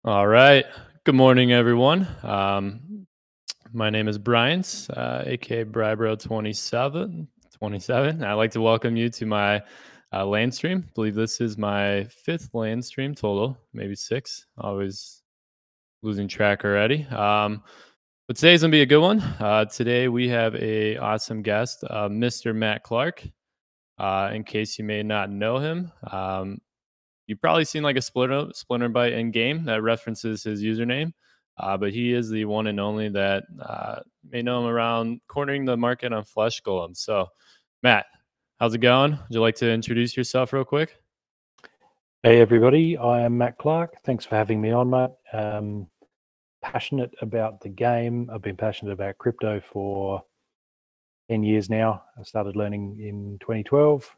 All right. Good morning, everyone. My name is Bryant, aka Brybro27. 27. I'd like to welcome you to my land stream. I believe this is my fifth land stream total, maybe six. Always losing track already. But today's gonna be a good one. Today we have a awesome guest, Mr. Matt Clarke. In case you may not know him, you've probably seen like a splinter bite in game that references his username, but he is the one and only that may know him around cornering the market on Flesh Golem. So, Matt, how's it going? Would you like to introduce yourself real quick? Hey everybody, I am Matt Clarke. Thanks for having me on, mate. Passionate about the game. I've been passionate about crypto for 10 years now. I started learning in 2012,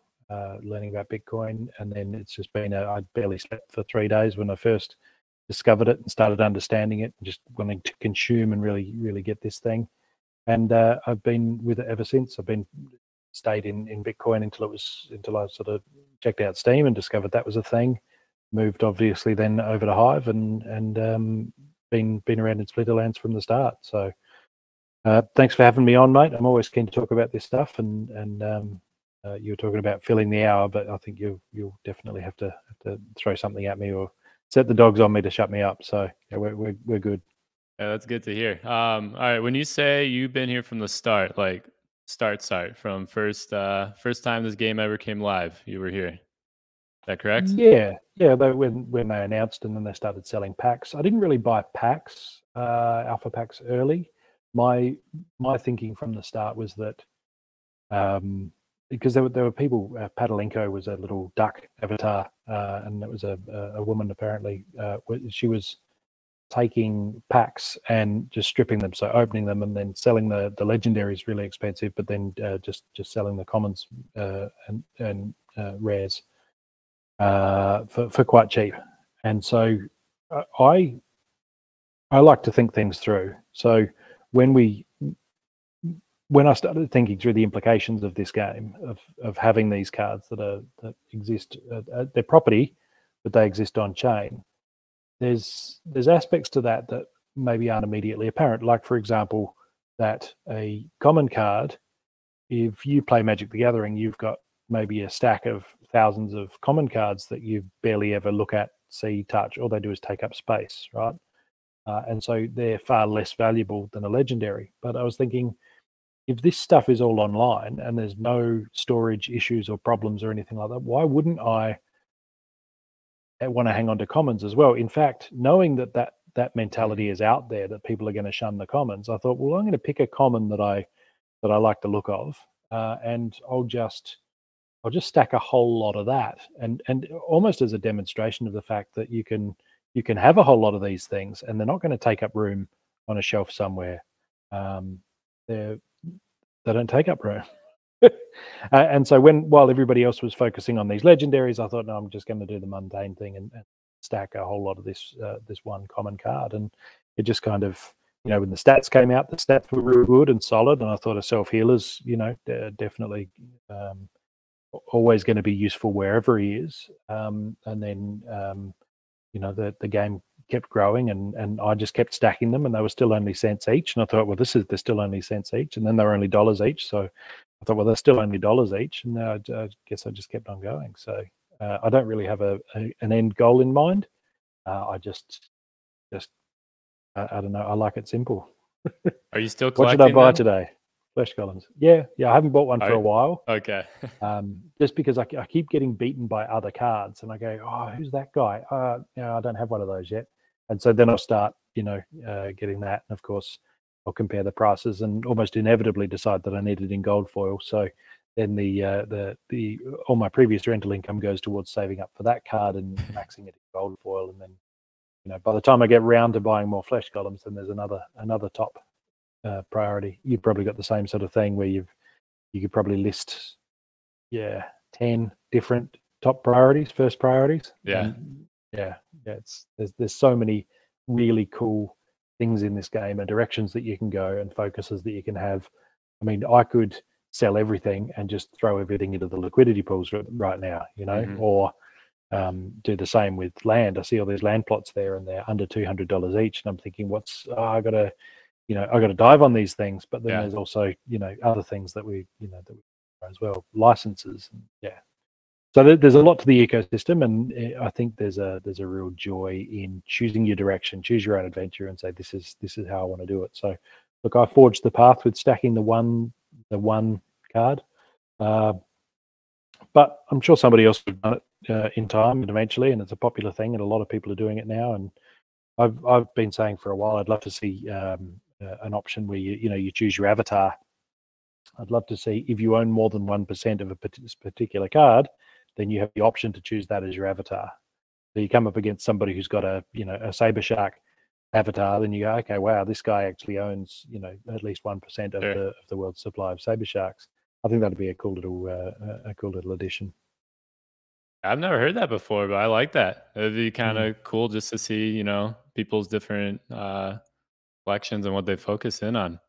learning about Bitcoin, and then it's just been I barely slept for 3 days when I first discovered it and started understanding it and just wanting to consume and really get this thing. And I've been with it ever since. I've been stayed in Bitcoin until I sort of checked out Steam and discovered that was a thing. Moved obviously then over to Hive and been around in Splinterlands from the start. So thanks for having me on, mate. I'm always keen to talk about this stuff. And you were talking about filling the hour, but I think you'll definitely have to throw something at me or set the dogs on me to shut me up. So yeah, we're good. Yeah, that's good to hear. All right, when you say you've been here from the start, like start from first time this game ever came live, you were here. Is that correct? Yeah. When they announced and then they started selling packs, I didn't really buy packs, alpha packs early. My thinking from the start was that because there were people. Padalenko was a little duck avatar, and it was a woman apparently. She was taking packs and just stripping them, so opening them and then selling the legendaries really expensive, but then just selling the commons and rares for quite cheap. And so I like to think things through. So when I started thinking through the implications of this game of having these cards that exist, they're property, but they exist on chain. There's aspects to that maybe aren't immediately apparent. Like for example, that a common card, if you play Magic the Gathering, you've got maybe a stack of thousands of common cards that you barely ever look at, see, touch. All they do is take up space, right? And so they're far less valuable than a legendary. But I was thinking, if this stuff is all online and there's no storage issues or problems or anything like that, why wouldn't I want to hang on to commons as well? In fact, knowing that mentality is out there, that people are going to shun the commons, I thought, well, I'm going to pick a common that I like the look of, and I'll just stack a whole lot of that, and almost as a demonstration of the fact that you can have a whole lot of these things, and they're not going to take up room on a shelf somewhere. They don't take up room. And so while everybody else was focusing on these legendaries, I thought, no, I'm just going to do the mundane thing and stack a whole lot of this one common card. And it just kind of, when the stats came out, the stats were real good and solid, and I thought a self-healer's, definitely always going to be useful wherever he is. And then, the game kept growing, and I just kept stacking them, and they were still only cents each. And I thought, well, they're still only cents each, and then they were only dollars each. So I thought, well, they're still only dollars each, and I guess I just kept on going. So I don't really have an end goal in mind. I just I don't know. I like it simple. Are you still What collecting should I buy then? today? Flesh Golems. Yeah. I haven't bought one for a while. Okay. Just because I keep getting beaten by other cards, and I go, oh, who's that guy? I don't have one of those yet. And so then I'll start, getting that. And of course, I'll compare the prices and almost inevitably decide that I need it in gold foil. So then the all my previous rental income goes towards saving up for that card and maxing it in gold foil. And then, by the time I get round to buying more Flesh Golems, then there's another top priority. You've probably got the same sort of thing where you could probably list 10 different top priorities, first priorities. Yeah. There's so many really cool things in this game and directions that you can go and focuses that you can have. I mean, I could sell everything and just throw everything into the liquidity pools right now, or do the same with land. I see all these land plots there, and they're under $200 each, and I'm thinking, I got to, I got to dive on these things. But then there's also, other things that we as well, licenses, and so there's a lot to the ecosystem, and I think there's a real joy in choosing your direction, choose your own adventure, and say this is how I want to do it. So, look, I forged the path with stacking the one card, but I'm sure somebody else would have done it in time and eventually, and it's a popular thing, and a lot of people are doing it now. And I've been saying for a while I'd love to see an option where you choose your avatar. I'd love to see if you own more than 1% of a particular card, then you have the option to choose that as your avatar. So you come up against somebody who's got a saber shark avatar, then you go, okay, wow, this guy actually owns at least 1% of the world's supply of saber sharks. I think that'd be a cool little addition. I've never heard that before, but I like that. It'd be kind of cool just to see, people's different collections and what they focus in on.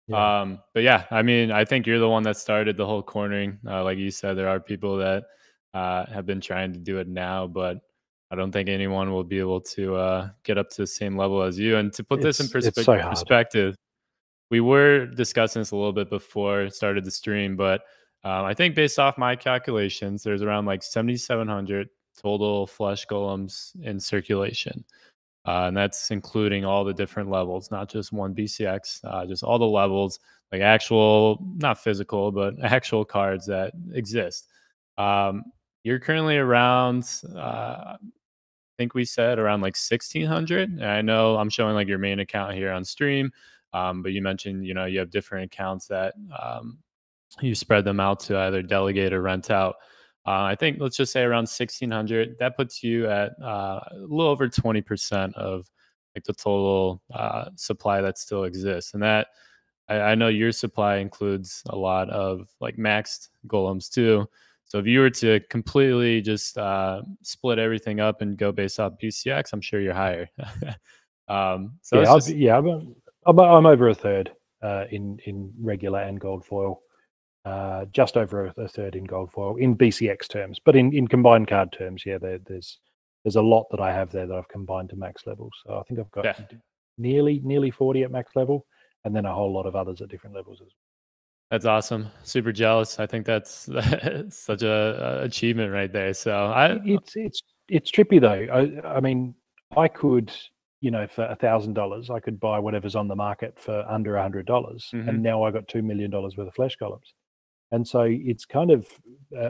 Yeah. But yeah, I mean, I think you're the one that started the whole cornering. Like you said, there are people that have been trying to do it now, but I don't think anyone will be able to get up to the same level as you. And to put this in It's so hard. perspective, we were discussing this a little bit before it started the stream, but I think based off my calculations, there's around like 7,700 total flesh golems in circulation. And that's including all the different levels, not just one BCX, just all the levels, like actual, not physical, but actual cards that exist. You're currently around, I think we said around like 1,600. And I know I'm showing like your main account here on stream, but you mentioned, you have different accounts that you spread them out to either delegate or rent out. I think let's just say around 1,600. That puts you at a little over 20% of like the total supply that still exists, and that I know your supply includes a lot of like maxed golems too. So if you were to completely just split everything up and go based off BCX, I'm sure you're higher. So I'm over a third in regular and gold foil. Just over a third in gold foil in BCX terms, but in combined card terms, there's a lot that I have there that I've combined to max level. So I think I've got nearly 40 at max level, and then a whole lot of others at different levels as well. That's awesome. Super jealous. I think that's such a achievement right there. So it's trippy though. I mean, I could, for $1,000, I could buy whatever's on the market for under $100, and now I got $2 million worth of flesh golems. And so it's kind of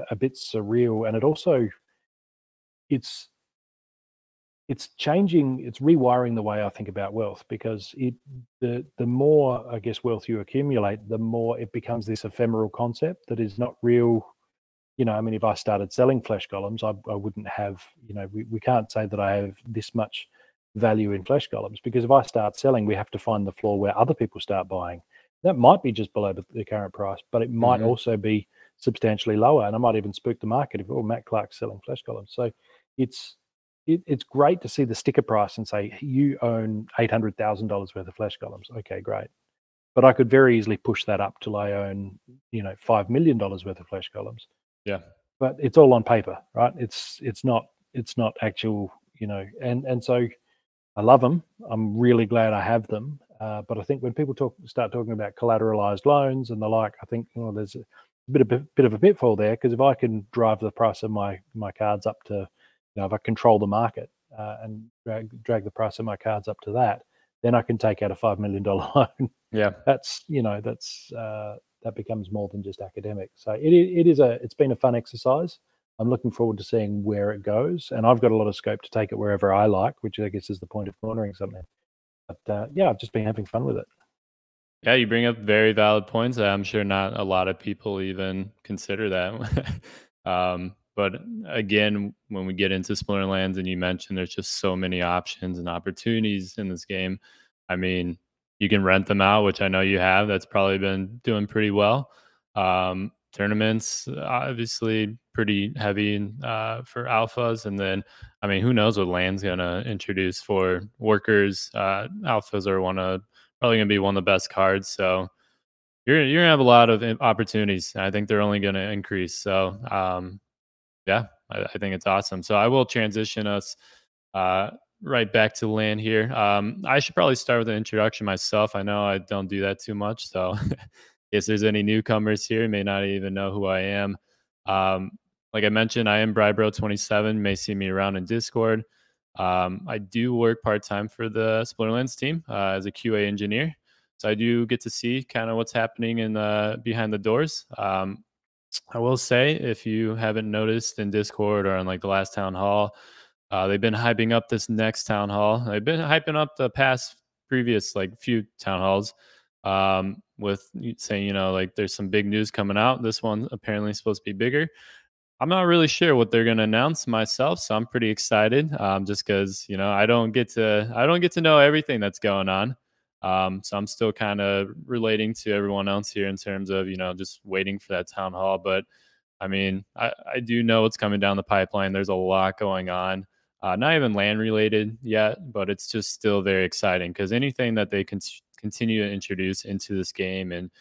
a bit surreal, and it also it's changing, it's rewiring the way I think about wealth, because the more, I guess, wealth you accumulate, the more it becomes this ephemeral concept that is not real. I mean, if I started selling flesh golems, I wouldn't have, we can't say that I have this much value in flesh golems, because if I start selling, we have to find the floor where other people start buying. That might be just below the current price, but it might also be substantially lower, and I might even spook the market if Matt Clarke's selling flesh golems. So it's great to see the sticker price and say you own $800,000 worth of flesh golems. Okay, great, but I could very easily push that up till I own $5 million worth of flesh golems. Yeah, but it's all on paper, right? It's not actual, and so I love them. I'm really glad I have them. But I think when people start talking about collateralized loans and the like, I think there's a bit of a pitfall there, because if I can drive the price of my cards up to, if I control the market and drag the price of my cards up to that, then I can take out a $5 million loan. Yeah, that becomes more than just academic. So it's been a fun exercise. I'm looking forward to seeing where it goes, and I've got a lot of scope to take it wherever I like, which I guess is the point of cornering something. But I've just been having fun with it. Yeah, you bring up very valid points. I'm sure not a lot of people even consider that. But again, when we get into Splinterlands, and you mentioned there's just so many options and opportunities in this game. I mean, you can rent them out, which I know you have. That's probably been doing pretty well. Tournaments, obviously pretty heavy for alphas, and then I mean, who knows what land's gonna introduce for workers. Alphas are probably gonna be one of the best cards, so you're gonna have a lot of opportunities. I think they're only gonna increase. So yeah, I think it's awesome. So I will transition us uh, right back to land here. I should probably start with an introduction myself. I know I don't do that too much, so if there's any newcomers here, may not even know who I am. Um, like I mentioned, I am Brybro27. You may see me around in Discord. I do work part time for the Splinterlands team as a QA engineer, so I do get to see kind of what's happening in behind the doors. I will say, if you haven't noticed in Discord or on like the last town hall, they've been hyping up this next town hall. They've been hyping up the past previous like few town halls, with saying, like there's some big news coming out. This one apparently is supposed to be bigger. I'm not really sure what they're going to announce myself, so I'm pretty excited. Just because I don't get to know everything that's going on. So I'm still kind of relating to everyone else here in terms of just waiting for that town hall. But I mean, I do know what's coming down the pipeline. There's a lot going on. Not even land related yet, but it's just still very exciting because anything that they can continue to introduce into this game and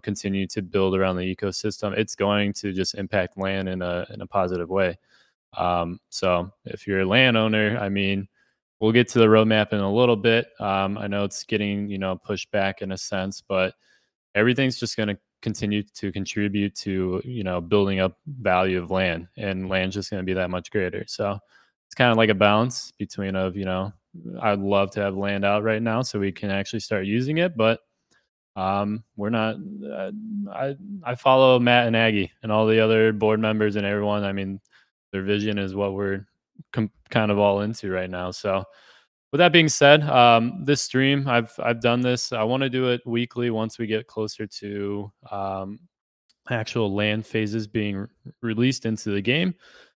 continue to build around the ecosystem, it's going to just impact land in a positive way. So if you're a landowner, I mean, we'll get to the roadmap in a little bit. I know it's getting pushed back in a sense, but everything's just going to continue to contribute to building up value of land, and land's just going to be that much greater. So it's kind of like a balance between I'd love to have land out right now so we can actually start using it, but we're not. I follow Matt and Aggie and all the other board members and everyone. I mean, their vision is what we're kind of all into right now. So, with that being said, this stream I've done this. I want to do it weekly once we get closer to actual land phases being released into the game.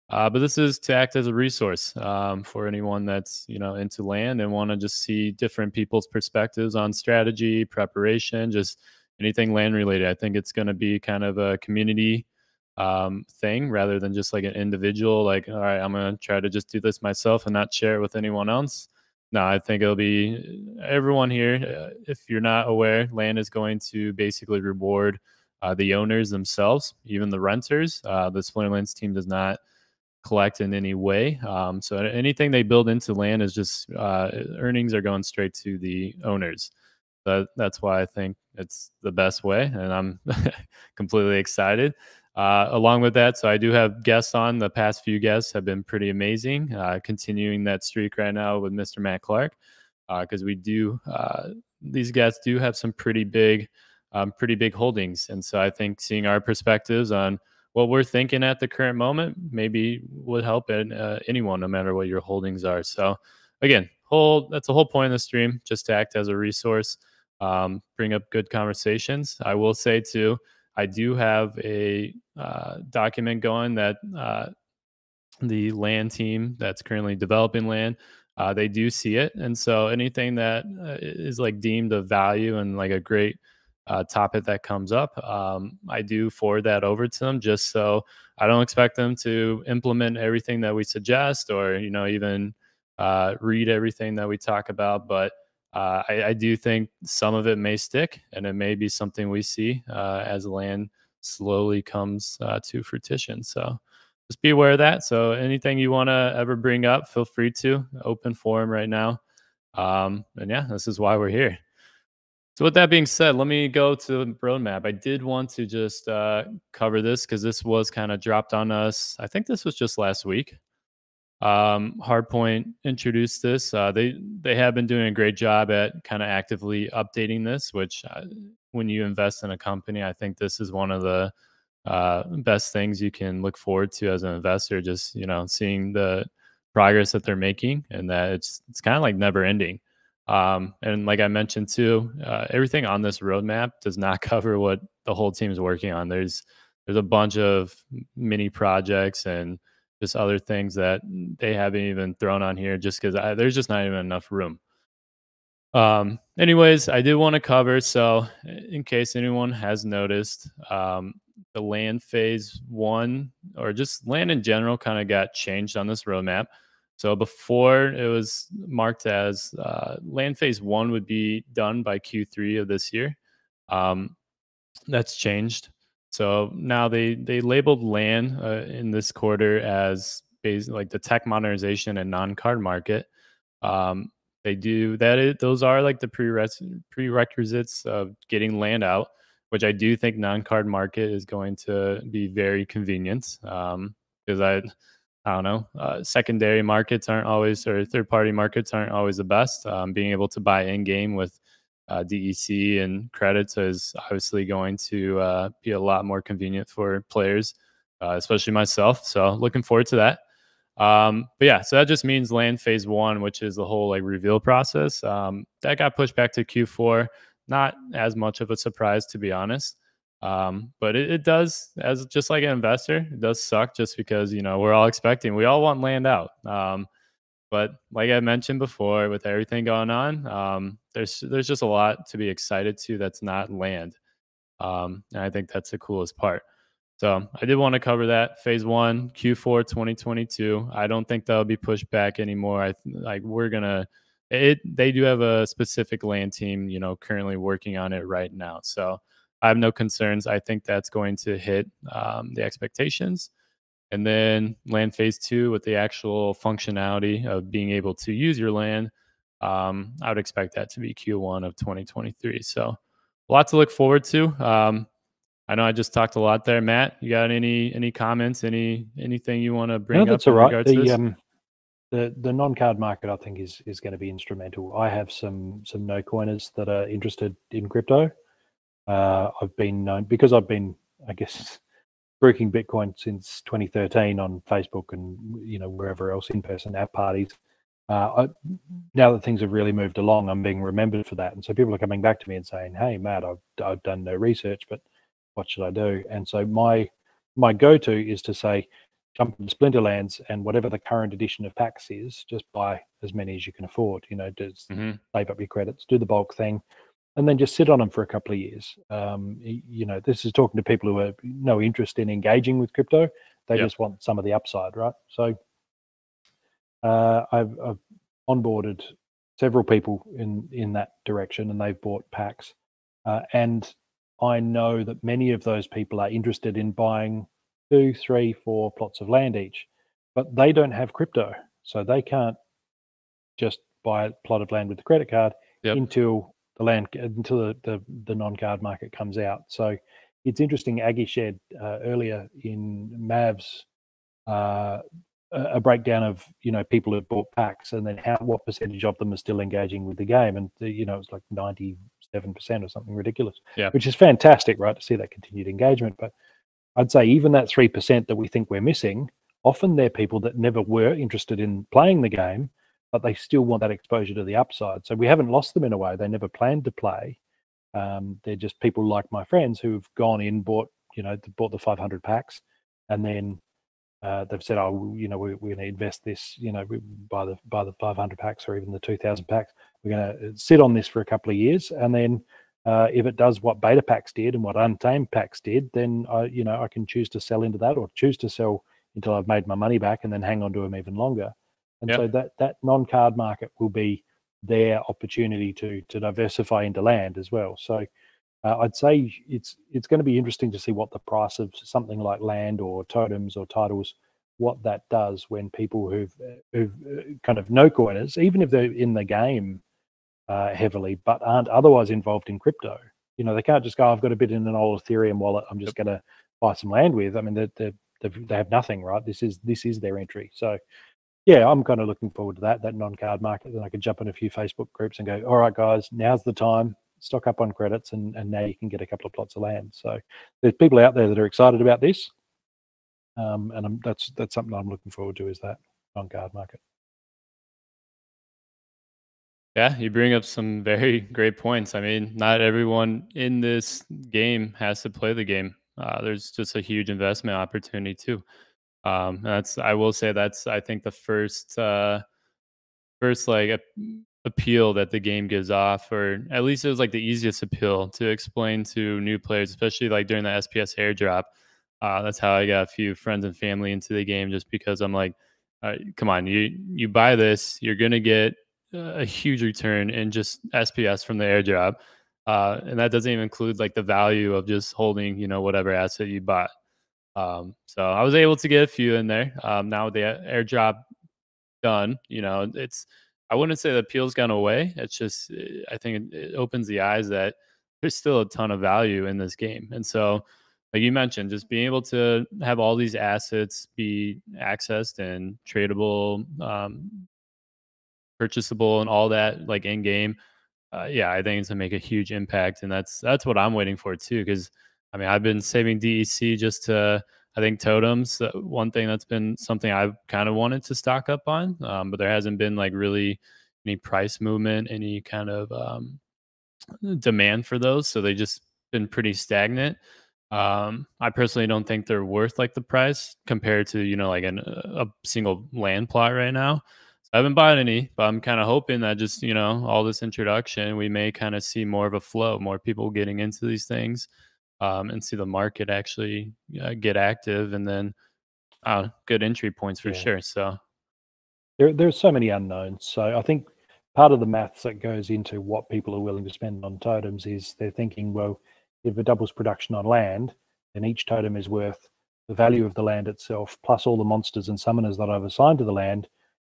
But this is to act as a resource for anyone that's into land and want to just see different people's perspectives on strategy, preparation, just anything land related. I think it's going to be kind of a community thing rather than just like an individual. Like, all right, I'm going to try to just do this myself and not share it with anyone else. No, I think it'll be everyone here. If you're not aware, land is going to basically reward the owners themselves, even the renters. The Splinterlands team does not collect in any way. So anything they build into land is just earnings are going straight to the owners. That's why I think it's the best way, and I'm completely excited. Along with that, so I do have guests on. The past few guests have been pretty amazing. Continuing that streak right now with Mr. Matt Clarke, because we do these guests do have some pretty big holdings, and so I think seeing our perspectives on what we're thinking at the current moment maybe would help anyone, no matter what your holdings are. So again, that's the whole point of the stream, just to act as a resource, bring up good conversations. I will say too, I do have a document going that the land team that's currently developing land, they do see it, and so anything that is like deemed of value and like a great topic that comes up, I do forward that over to them, just so I don't expect them to implement everything that we suggest or even read everything that we talk about, but I do think some of it may stick, and it may be something we see as land slowly comes to fruition. So just be aware of that. So anything you want to ever bring up, feel free to. Open forum right now. And yeah, this is why we're here. So with that being said, let me go to the roadmap. I did want to just cover this because this was kind of dropped on us. I think this was just last week. Hardpoint introduced this. They have been doing a great job at kind of actively updating this, which when you invest in a company, I think this is one of the best things you can look forward to as an investor. Just seeing the progress that they're making, and that it's kind of like never ending. And like I mentioned too, everything on this roadmap does not cover what the whole team is working on. There's a bunch of mini projects and just other things that they haven't even thrown on here, just because there's just not even enough room. Anyways, I did want to cover, so in case anyone has noticed, the land phase one, or just land in general, kind of got changed on this roadmap. So before, it was marked as land phase one would be done by Q3 of this year. That's changed. So now they labeled land in this quarter as like the tech modernization and non-card market. Um, they do that. Those are like the prerequisites of getting land out, which I do think non-card market is going to be very convenient. Because I don't know, secondary markets aren't always, or third-party markets aren't always the best. Being able to buy in game with DEC and credits is obviously going to be a lot more convenient for players, especially myself. So looking forward to that. But yeah, so that just means land phase one, which is the whole like reveal process. That got pushed back to Q4. Not as much of a surprise, to be honest. But it does, as just like an investor, it does suck just because we're all expecting, we all want land out. But like I mentioned before, with everything going on, there's just a lot to be excited to that's not land. And I think that's the coolest part. So I did want to cover that phase one, Q4 2022. I don't think that'll be pushed back anymore. Like we're gonna it. They do have a specific land team, currently working on it right now. So I have no concerns. I think that's going to hit the expectations. And then land phase two with the actual functionality of being able to use your land. I would expect that to be Q1 of 2023. So a lot to look forward to. I know I just talked a lot there. Matt, you got any comments, anything you want to No, bring up that's all in right. regards to this? The non-card market, I think, is going to be instrumental. I have some no coiners that are interested in crypto. I've been known because I've been, I guess, breaking Bitcoin since 2013 on Facebook and wherever else in person at parties. Now that things have really moved along, I'm being remembered for that, and so people are coming back to me and saying, "Hey, Matt, I've done no research, but what should I do?" And so my go-to is to say, jump into Splinterlands and whatever the current edition of packs is, just buy as many as you can afford. Just Mm-hmm. save up your credits, do the bulk thing, and then just sit on them for a couple of years. This is talking to people who have no interest in engaging with crypto. They Yep. just want some of the upside, right? So I've onboarded several people in that direction, and they've bought packs. And I know that many of those people are interested in buying 2, 3, 4 plots of land each, but they don't have crypto, so they can't just buy a plot of land with the credit card Yep. until the non-card market comes out. So it's interesting. Aggie shared earlier in Mav's a breakdown of people who bought packs and then what percentage of them are still engaging with the game, and it's like 97% or something ridiculous. Yeah. Which is fantastic, right, to see that continued engagement. But I'd say even that 3% that we think we're missing, often they're people that never were interested in playing the game, but they still want that exposure to the upside. So we haven't lost them in a way. They never planned to play. They're just people like my friends who've gone in, bought the 500 packs, and then they've said, "Oh, we're going to invest this. By the 500 packs or even the 2,000 packs, we're going to sit on this for a couple of years, and then if it does what beta packs did and what untamed packs did, then I can choose to sell into that or choose to sell until I've made my money back and then hang on to them even longer." And Yep. so that non-card market will be their opportunity to diversify into land as well. So I'd say it's going to be interesting to see what the price of something like land or totems or titles, what that does when people who've kind of no coiners, even if they're in the game heavily, but aren't otherwise involved in crypto. They can't just go, "I've got a bit in an old Ethereum wallet, I'm just going to buy some land with." I mean, they have nothing, right? This is their entry. So yeah, I'm kind of looking forward to that non-card market. Then I could jump in a few Facebook groups and go, "All right, guys, now's the time. Stock up on credits, and now you can get a couple of plots of land." So there's people out there that are excited about this, and that's something I'm looking forward to, is that non-card market. Yeah, you bring up some very great points. I mean, not everyone in this game has to play the game. There's just a huge investment opportunity too. I will say that's, I think, the first like appeal that the game gives off, or at least it was like the easiest appeal to explain to new players, especially like during the SPS airdrop. That's how I got a few friends and family into the game, just because I'm like, come on, you buy this, you're gonna get a huge return in just SPS from the airdrop. And that doesn't even include like the value of just holding, whatever asset you bought. So I was able to get a few in there. Now with the airdrop done, it's I wouldn't say the appeal's gone away. It's just I think it opens the eyes that there's still a ton of value in this game. And so, like you mentioned, just being able to have all these assets be accessed and tradable, purchasable, and all that like in game. Yeah, I think it's gonna make a huge impact, and that's what I'm waiting for too. Because I mean, I've been saving DEC just to I think totems. One thing that's been something I've kind of wanted to stock up on, but there hasn't been like really any price movement, any kind of demand for those, so they just been pretty stagnant. I personally don't think they're worth like the price compared to like a single land plot right now. So I haven't bought any, but I'm kind of hoping that just all this introduction, we may kind of see more of a flow, more people getting into these things, and see the market actually get active, and then good entry points for Yeah. sure. So There's so many unknowns. So I think part of the maths that goes into what people are willing to spend on totems is they're thinking, well, if it doubles production on land, then each totem is worth the value of the land itself plus all the monsters and summoners that I've assigned to the land.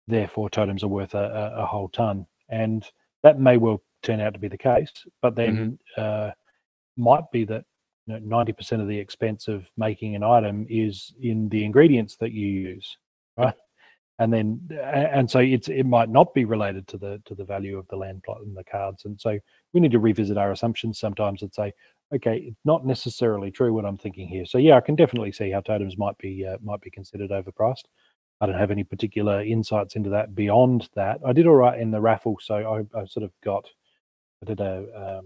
Therefore, totems are worth a whole ton, and that may well turn out to be the case. But then might be that 90% of the expense of making an item is in the ingredients that you use, right? And so it might not be related to the value of the land plot and the cards, and so we need to revisit our assumptions sometimes and say, okay, it's not necessarily true what I'm thinking here. So yeah, I can definitely see how totems might be considered overpriced. I don't have any particular insights into that beyond that. I did all right in the raffle, so I sort of got I did all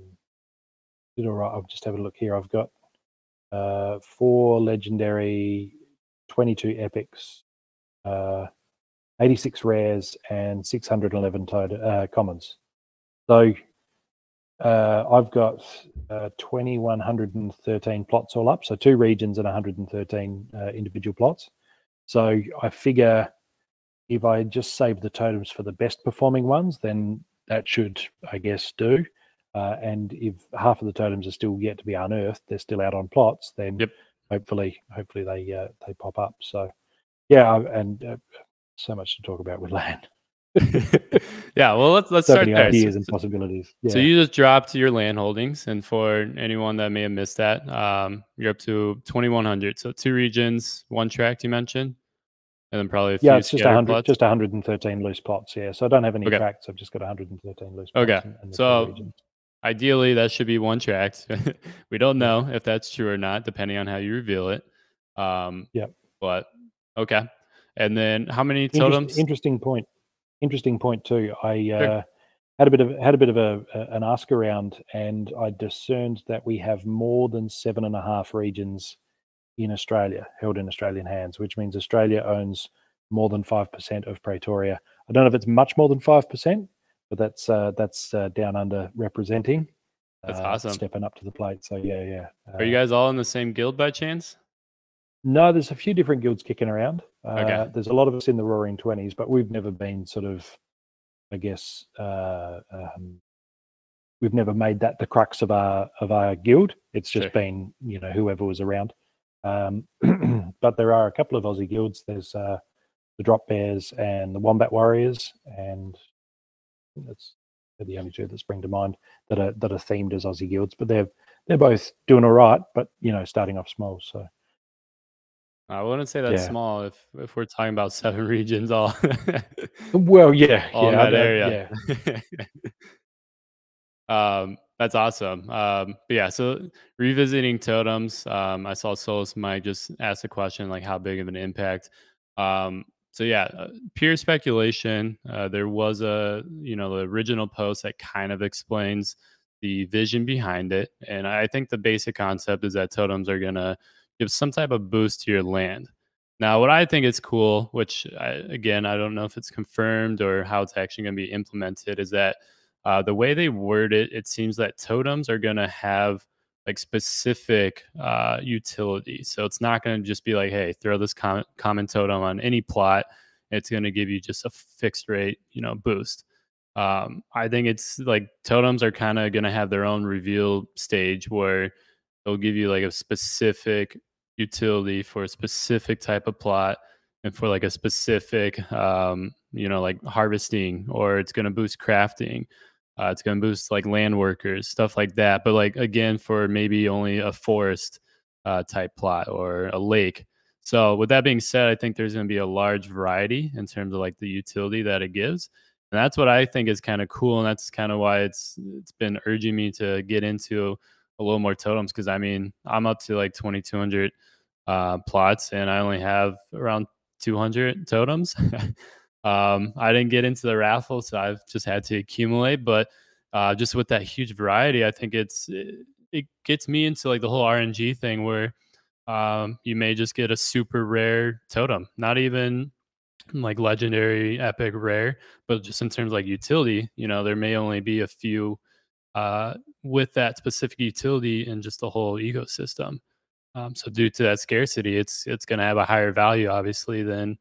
right. I'll just have a look here. I've got 4 legendary, 22 epics, 86 rares, and 611 commons. So I've got 2,113 plots all up. So 2 regions and 113 individual plots. So I figure if I just save the totems for the best performing ones, then that should, I guess, do. And if half of the totems are still yet to be unearthed, they're still out on plots, then hopefully they pop up. So yeah, and so much to talk about with land. Yeah, well, let's so start many there. ideas and possibilities. Yeah. So you just dropped your land holdings, and for anyone that may have missed that, you're up to 2,100. So 2 regions, 1 tract you mentioned, and then probably a few It's just scattered plots. Just 113 loose plots. Yeah, so I don't have any tracts. I've just got 113 loose plots. Okay, in the 2 so regions. ideally that should be 1 tract. We don't know if that's true or not, depending on how you reveal it. But okay, and then how many totems? Interesting point too. I had a bit of an ask around, and I discerned that we have more than 7.5 regions in Australia held in Australian hands, which means Australia owns more than 5% of Pretoria. I don't know if it's much more than 5%, but that's down under representing. That's awesome. Stepping up to the plate. So yeah. Are you guys all in the same guild by chance? No, there's a few different guilds kicking around. Okay. There's a lot of us in the Roaring Twenties, but we've never been sort of, I guess, we've never made that the crux of our guild. It's just been whoever was around. But there are a couple of Aussie guilds. There's the Drop Bears and the Wombat Warriors, and that's the only 2 that spring to mind that are themed as Aussie guilds. But they're both doing all right, but starting off small. So I wouldn't say that's small if we're talking about 7 regions all. Well, in that area. That's awesome. But yeah, so revisiting totems, I saw Solus Mike just ask a question like how big of an impact. So yeah, pure speculation. There was the original post that kind of explains the vision behind it, and I think the basic concept is that totems are gonna give some type of boost to your land. Now, what I think is cool, which I don't know if it's confirmed or how it's actually going to be implemented, is that the way they word it, it seems that totems are going to have like specific utility. So it's not going to just be like, hey, throw this common totem on any plot. It's going to give you just a fixed rate, boost. I think it's like totems are kind of gonna have their own reveal stage where they'll give you like a specific utility for a specific type of plot and for like a specific like harvesting, or it's going to boost crafting, it's going to boost like land workers, stuff like that, but like again for maybe only a forest type plot or a lake. So with that being said, I think there's going to be a large variety in terms of like the utility that it gives, and that's what I think is kind of cool, and that's kind of why it's been urging me to get into a little more totems, because I mean I'm up to like 2,200 plots, and I only have around 200 totems. I didn't get into the raffle, so I've just had to accumulate. But just with that huge variety, I think it gets me into like the whole RNG thing where you may just get a super rare totem, not even like legendary, epic, rare, but just in terms of like utility. There may only be a few uh, with that specific utility in just the whole ecosystem. So due to that scarcity, it's going to have a higher value, obviously, than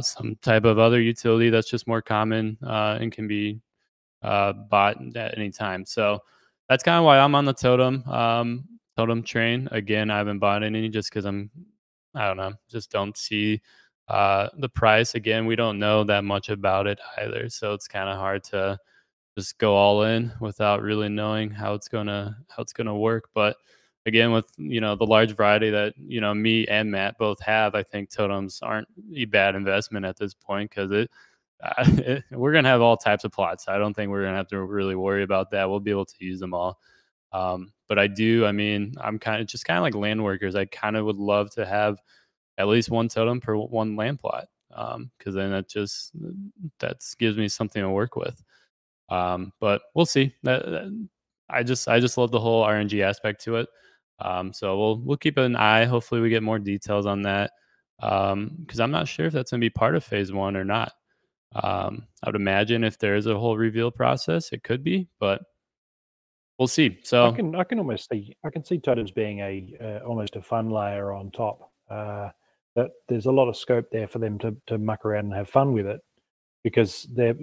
some type of other utility that's just more common and can be bought at any time. So that's kind of why I'm on the totem train. Again, I haven't bought any just because I don't know, just don't see the price. Again, we don't know that much about it either, so it's kind of hard to just go all in without really knowing how it's gonna work. But again, with the large variety that me and Matt both have, I think totems aren't a bad investment at this point, because we're gonna have all types of plots. I don't think we're gonna have to really worry about that. We'll be able to use them all. But I mean, I'm kind of like land workers. I kind of would love to have at least one totem per one land plot, because then that gives me something to work with. But we'll see. I just love the whole RNG aspect to it. So we'll keep an eye. Hopefully, we get more details on that. Because I'm not sure if that's gonna be part of phase one or not. I would imagine if there is a whole reveal process, it could be, but we'll see. So I can see totems being a almost a fun layer on top. That there's a lot of scope there for them to muck around and have fun with it, because they're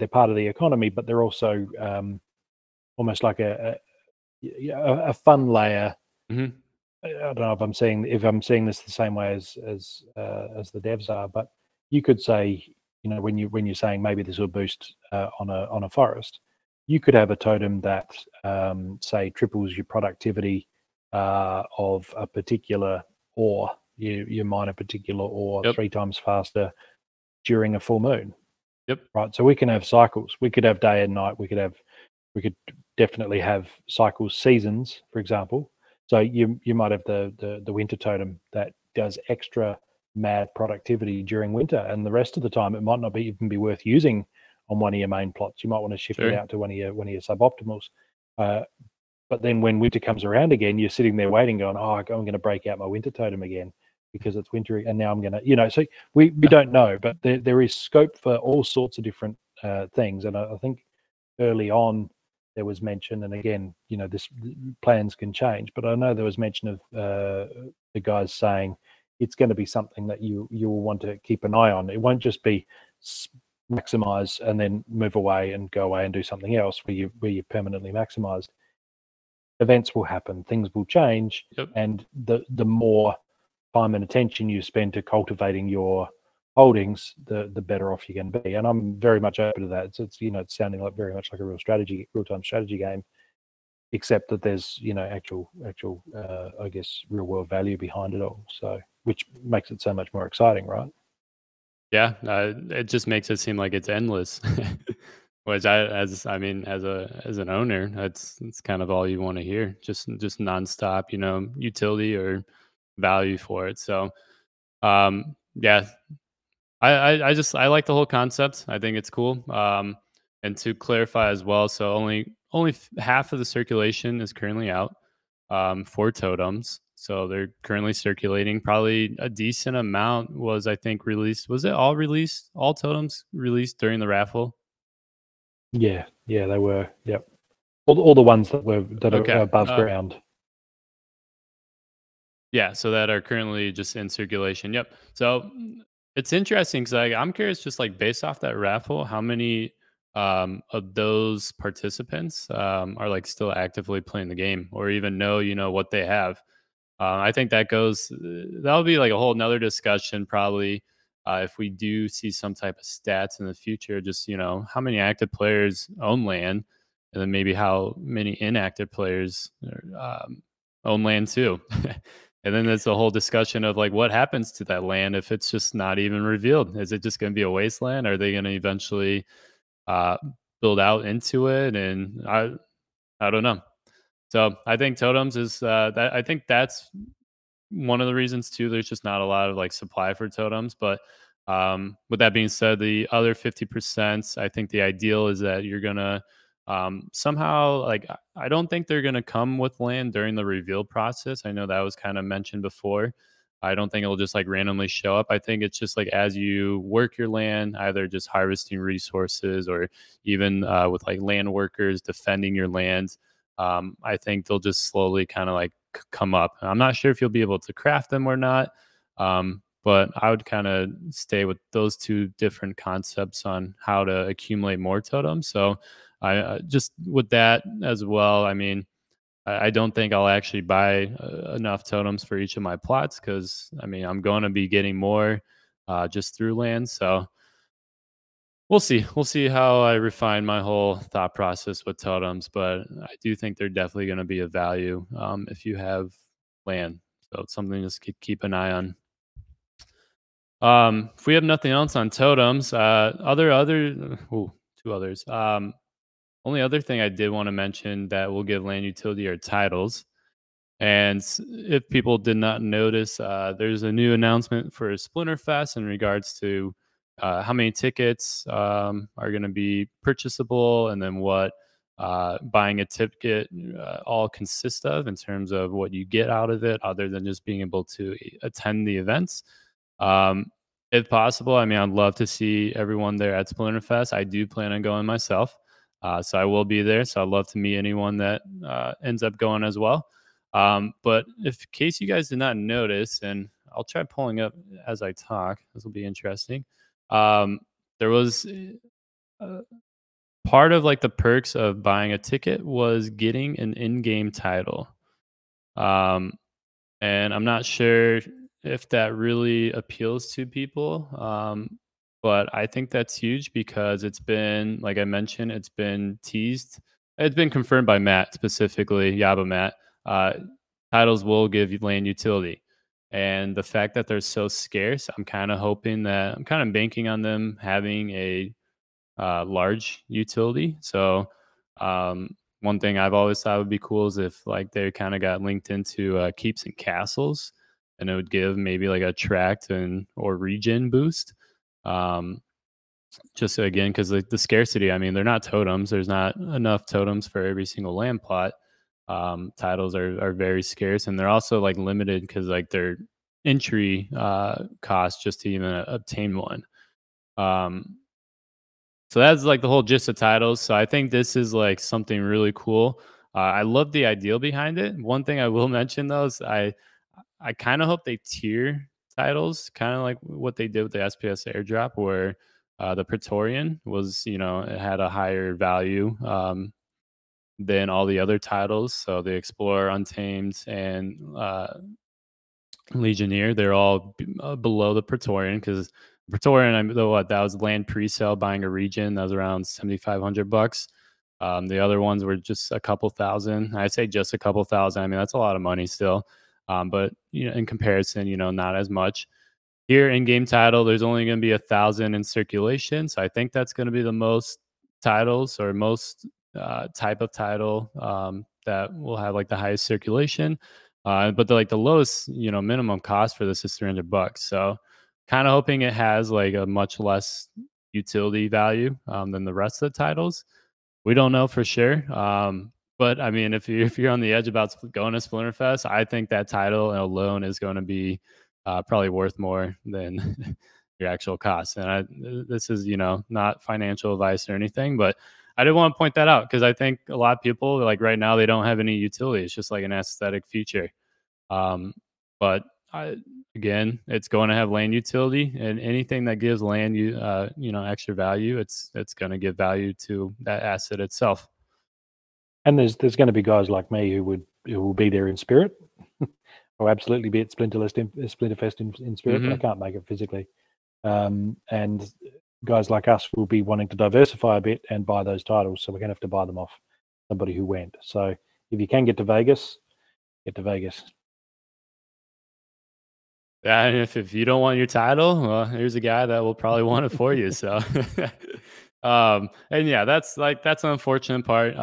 part of the economy, but they're also almost like a fun layer. mhm, I don't know if I'm seeing this the same way as the devs are, but you could say, when you're saying maybe this will boost on a forest, you could have a totem that say triples your productivity of a particular ore. You mine a particular ore yep, 3 times faster during a full moon, yep, right? So we can have cycles. We could have day and night. We could definitely have cycles, seasons, for example. So you might have the winter totem that does extra mad productivity during winter, and the rest of the time it might not even be worth using on one of your main plots. You might want to shift it sure, out to one of your suboptimals. Uh, but then when winter comes around again, you're sitting there waiting, going, "Oh, I'm going to break out my winter totem again because it's wintry, and now I'm going to." So we yeah, don't know, but there is scope for all sorts of different things, and I think early on there was mention, and again, this plans can change, but I know there was mention of the guys saying it's going to be something that you will want to keep an eye on. It won't just be maximize and then move away and go away and do something else where you permanently maximized. Events will happen, things will change, yep. and the more time and attention you spend to cultivating your holdings, the better off you're going to be. And I'm very much open to that. It's sounding like very much like a real time strategy game, except that there's actual I guess real world value behind it all. So which makes it so much more exciting, right? Yeah, it just makes it seem like it's endless. Which as an owner, that's kind of all you want to hear. Just nonstop, utility or value for it. So, yeah, I like the whole concept. I think it's cool. And to clarify as well, so only half of the circulation is currently out for totems. So they're currently circulating. Probably a decent amount was, I think, released. Was it all released? All totems released during the raffle? Yeah, they were. Yep. All the ones that are Okay. above ground. Yeah, so that are currently just in circulation. Yep. So it's interesting because I'm curious, just like based off that raffle, how many of those participants are like still actively playing the game or even know, what they have. I think that'll be like a whole nother discussion probably if we do see some type of stats in the future, just, how many active players own land and then maybe how many inactive players own land too. And then there's a whole discussion of like what happens to that land if it's just not even revealed. Is it just going to be a wasteland? Are they going to eventually uh, build out into it? And I don't know. So I think totems is that I think that's one of the reasons too. There's just not a lot of like supply for totems. But with that being said, the other 50%, I think the ideal is that you're gonna somehow like I don't think they're gonna come with land during the reveal process. I know that was kind of mentioned before. I don't think it'll just like randomly show up. I think it's just like as you work your land, either just harvesting resources or even with like land workers defending your lands. I think they'll just slowly kind of like come up. I'm not sure if you'll be able to craft them or not, but I would kind of stay with those two different concepts on how to accumulate more totems. So I just with that as well. I mean, I don't think I'll actually buy enough totems for each of my plots because I mean I'm going to be getting more just through land. So we'll see. We'll see how I refine my whole thought process with totems, but I do think they're definitely going to be of value if you have land. So it's something to just keep an eye on. If we have nothing else on totems, two others. Only other thing I did want to mention that will give land utility are titles. And if people did not notice, there's a new announcement for Splinterfest in regards to how many tickets are going to be purchasable, and then what buying a ticket all consists of in terms of what you get out of it, other than just being able to attend the events. Um, if possible, I mean, I'd love to see everyone there at Splinterfest. I do plan on going myself, so I will be there. So I'd love to meet anyone that ends up going as well. But if in case you guys did not notice, and I'll try pulling up as I talk, this will be interesting. There was part of like the perks of buying a ticket was getting an in-game title. Um, and I'm not sure if that really appeals to people. But I think that's huge because it's been, like I mentioned, it's been teased. It's been confirmed by Matt specifically, Yaba Matt. Uh, Titles will give you land utility. And the fact that they're so scarce, I'm kind of banking on them having a large utility. So one thing I've always thought would be cool is if like they kind of got linked into keeps and castles, and it would give maybe like a tract and or region boost. Um, just again because the scarcity. I mean, they're not totems. There's not enough totems for every single land plot. Titles are very scarce, and they're also like limited because like their entry cost just to even obtain one. Um, so that's like the whole gist of titles. So I think this is like something really cool. I love the ideal behind it. One thing I will mention though is I kind of hope they tier titles, kind of like what they did with the SPS airdrop, where the Praetorian was, it had a higher value than all the other titles. So the Explorer, Untamed, and Legionnaire, they're all below the Praetorian because Praetorian, that was land pre-sale buying a region that was around $7,500. The other ones were just a couple thousand. I'd say just a couple thousand. I mean, that's a lot of money still, but in comparison, not as much. Here in game title, there's only going to be 1,000 in circulation, so I think that's going to be the most titles or most type of title that will have like the highest circulation. But the lowest, minimum cost for this is $300. So, kind of hoping it has like a much less utility value than the rest of the titles. We don't know for sure. But I mean, if you're on the edge about going to Splinterfest, I think that title alone is going to be probably worth more than your actual cost. And this is not financial advice or anything, but I did want to point that out because I think a lot of people like right now they don't have any utility. It's just like an aesthetic feature. Um, but again, it's going to have land utility, and anything that gives land extra value, it's going to give value to that asset itself. And there's going to be guys like me who will be there in spirit. I'll absolutely be at Splinterfest in spirit, but I can't make it physically. And guys like us will be wanting to diversify a bit and buy those titles, so we're going to have to buy them off somebody who went. So if you can get to Vegas, get to Vegas. Yeah, and if you don't want your title, well, here's a guy that will probably want it for you. So, and yeah, that's an unfortunate part.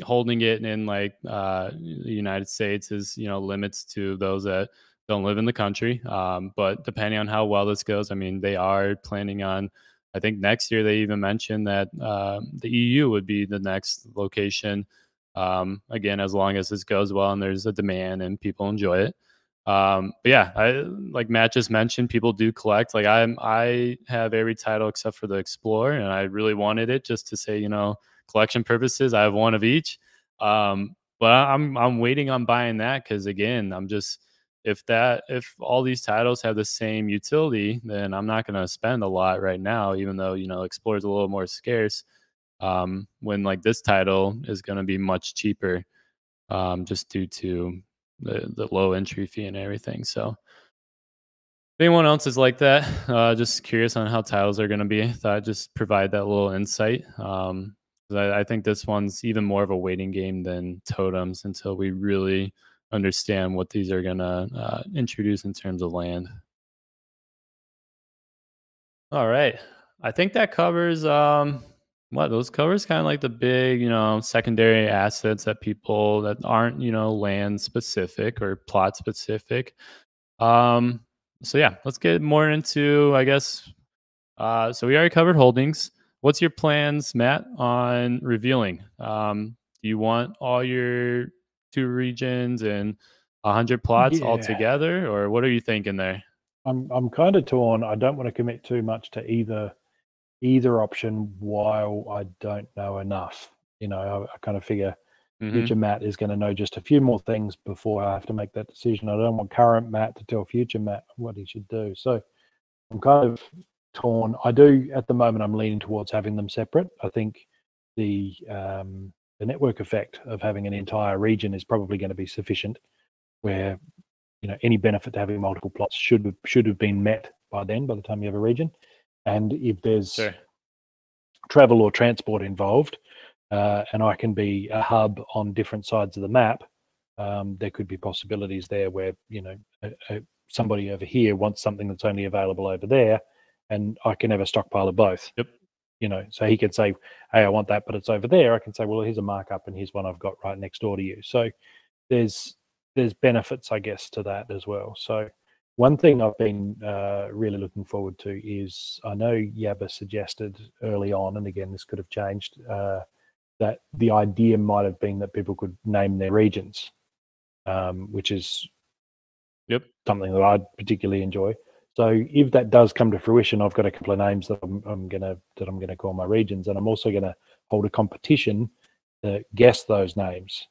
Holding it in the United States is limits to those that don't live in the country. But depending on how well this goes, I mean, they are planning on. I think next year they even mentioned that the EU would be the next location. Again, as long as this goes well and there's a demand and people enjoy it. But yeah, like Matt just mentioned, people do collect. Like I have every title except for the Explorer, and I really wanted it just to say, collection purposes. I have one of each. But I'm waiting on buying that because again, I'm just if all these titles have the same utility, then I'm not going to spend a lot right now, even though Explorer is a little more scarce. When like this title is going to be much cheaper, just due to the low entry fee and everything. So if anyone else is like that, just curious on how titles are going to be, I thought I'd just provide that little insight. I think this one's even more of a waiting game than Totems until we really understand what these are going to introduce in terms of land. All right. I think that covers those covers kind of like the big, secondary assets that people that aren't, land specific or plot specific. So yeah, let's get more into, I guess. So we already covered holdings. What's your plans, Matt, on revealing? Do you want all your 2 regions and 100 plots all Yeah, together, or what are you thinking there? I'm kind of torn. I don't want to commit too much to either option while I don't know enough. I kind of figure future Mm-hmm. Matt is going to know just a few more things before I have to make that decision. I don't want current Matt to tell future Matt what he should do. So I'm kind of torn. I do at the moment. I'm leaning towards having them separate. I think the network effect of having an entire region is probably going to be sufficient, where any benefit to having multiple plots should have been met by then, by the time you have a region. And if there's Sure. travel or transport involved, and I can be a hub on different sides of the map, there could be possibilities there where somebody over here wants something that's only available over there, and I can have a stockpile of both. Yep. So he could say, "Hey, I want that, but it's over there." I can say, "Well, here's a markup, and here's one I've got right next door to you." So there's benefits, I guess, to that as well. So one thing I've been really looking forward to is, I know Yabba suggested early on, and again, this could have changed, that the idea might have been that people could name their regions, which is Yep. something that I'd particularly enjoy. So if that does come to fruition, I've got a couple of names that I'm gonna call my regions, and I'm also gonna hold a competition to guess those names.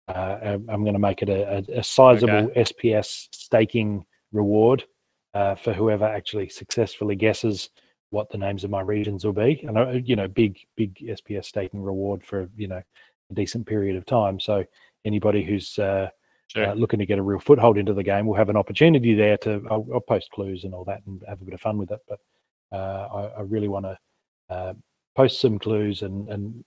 I'm going to make it a sizable Okay. SPS staking reward for whoever actually successfully guesses what the names of my regions will be, and big SPS staking reward for a decent period of time. So anybody who's Sure. looking to get a real foothold into the game will have an opportunity there to. I'll post clues and all that and have a bit of fun with it, but I really want to post some clues and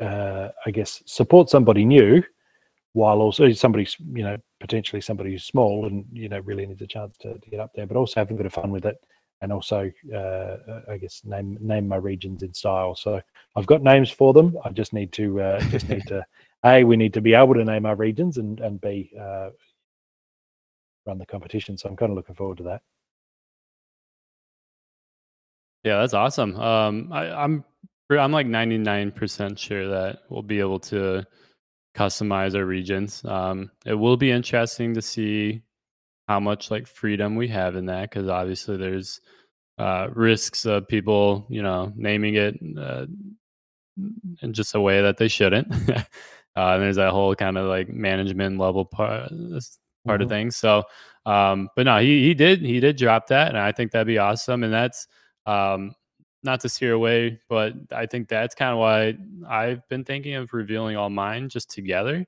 I guess support somebody new, while also somebody's potentially somebody who's small and really needs a chance to get up there, but also having a bit of fun with it, and also I guess name my regions in style. So I've got names for them. I just need to A, we need to be able to name our regions, and B, run the competition. So I'm kind of looking forward to that. Yeah, that's awesome. I'm like 99% sure that we'll be able to customize our regions. It will be interesting to see how much like freedom we have in that, because obviously there's risks of people, naming it in just a way that they shouldn't. And there's that whole kind of like management level part part of things. So, but no, he did drop that, and I think that'd be awesome. And that's not to steer away, but I think that's kind of why I've been thinking of revealing all mine just together.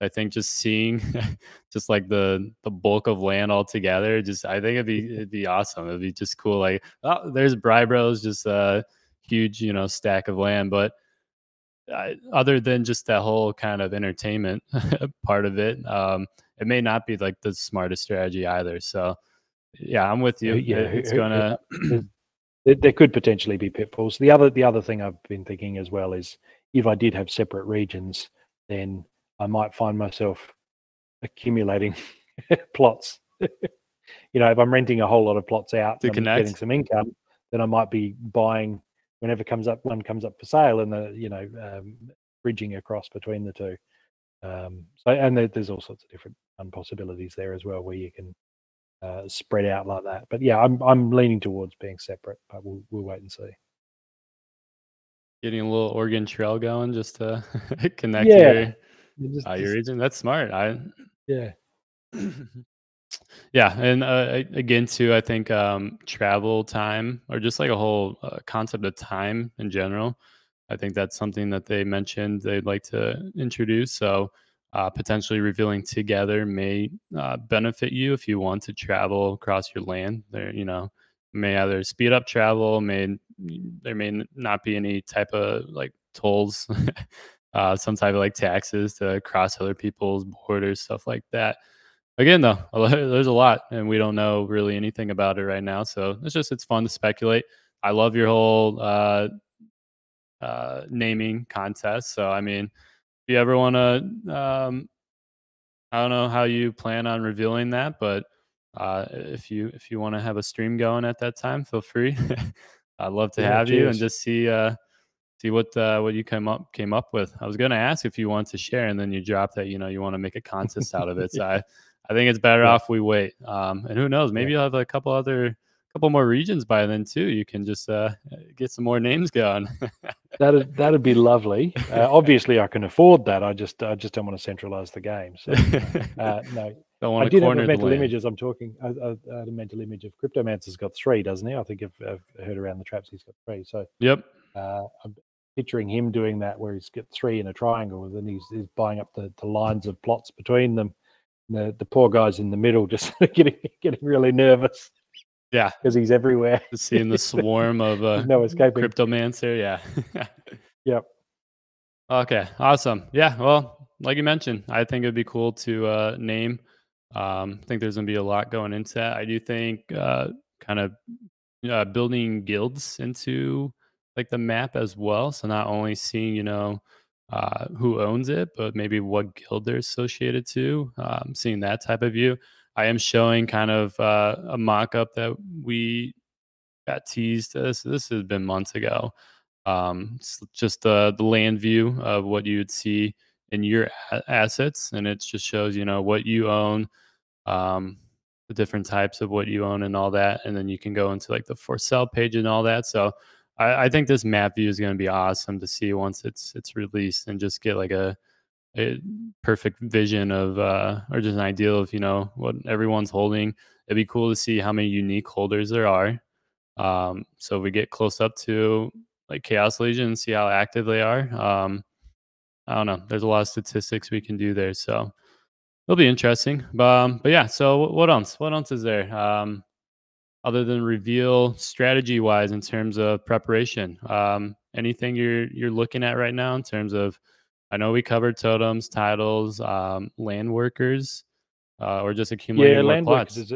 I think just seeing just like the bulk of land all together, just I think it'd be awesome. It'd be just cool. Like, oh, there's Brybro's just a huge, stack of land. But other than just that whole kind of entertainment part of it, it may not be like the smartest strategy either. So yeah, I'm with you. It's gonna there could potentially be pitfalls. The other thing I've been thinking as well is if I did have separate regions, then I might find myself accumulating plots. If I'm renting a whole lot of plots out and I'm getting some income, then I might be buying whenever one comes up for sale, and bridging across between the two. There's all sorts of different possibilities there as well, where you can spread out like that. But yeah, I'm leaning towards being separate, but we'll wait and see. Getting a little Oregon Trail going just to connect your region. That's smart. Yeah. Yeah, and again too, I think travel time, or just like a whole concept of time in general, I think that's something that they mentioned they'd like to introduce. So potentially revealing together may benefit you if you want to travel across your land. There, may either speed up travel, there may not be any type of like tolls, some type of like taxes to cross other people's borders, stuff like that. Again, though, there's a lot, and we don't know really anything about it right now. So it's fun to speculate. I love your whole naming contest. So I mean, if you ever want to, I don't know how you plan on revealing that, but if you want to have a stream going at that time, feel free. I'd love to have you and just see what you came up with. I was going to ask if you want to share, and then you dropped that you want to make a contest out of it. So I think it's better off we wait. And who knows? Maybe you'll have a couple more regions by then too. You can just get some more names going. That'd be lovely. Obviously, I can afford that. I just don't want to centralize the game. So no. Don't want I to did have corner a the mental land. image as I'm talking. I had a mental image of Cryptomancer's got 3, doesn't he? I think I've heard around the traps he's got 3. So yep. I'm picturing him doing that, where he's got 3 in a triangle, and then he's buying up the lines of plots between them. The poor guy's in the middle, just getting really nervous. Yeah, because he's everywhere. Just seeing the swarm of no escaping. Cryptomancer. Yeah. Yep. Okay. Awesome. Yeah. Well, like you mentioned, I think it'd be cool to name. I think there's gonna be a lot going into that. I do think kind of building guilds into like the map as well. So not only seeing who owns it, but maybe what guild they're associated to. Seeing that type of view. I am showing kind of a mock-up that we got teased. This has been months ago. It's just the land view of what you would see in your assets, and it just shows what you own, the different types of what you own and all that, and then you can go into like the for sale page and all that. So I think this map view is going to be awesome to see once it's released, and just get like a perfect vision of or just an idea of what everyone's holding. It'd be cool to see how many unique holders there are. So if we get close up to like Chaos Legion and see how active they are. I don't know. There's a lot of statistics we can do there, so it'll be interesting. But yeah. So what else? What else is there? Other than reveal strategy wise in terms of preparation, anything you're looking at right now in terms of? I know we covered totems, titles, land workers, or just accumulating more plots.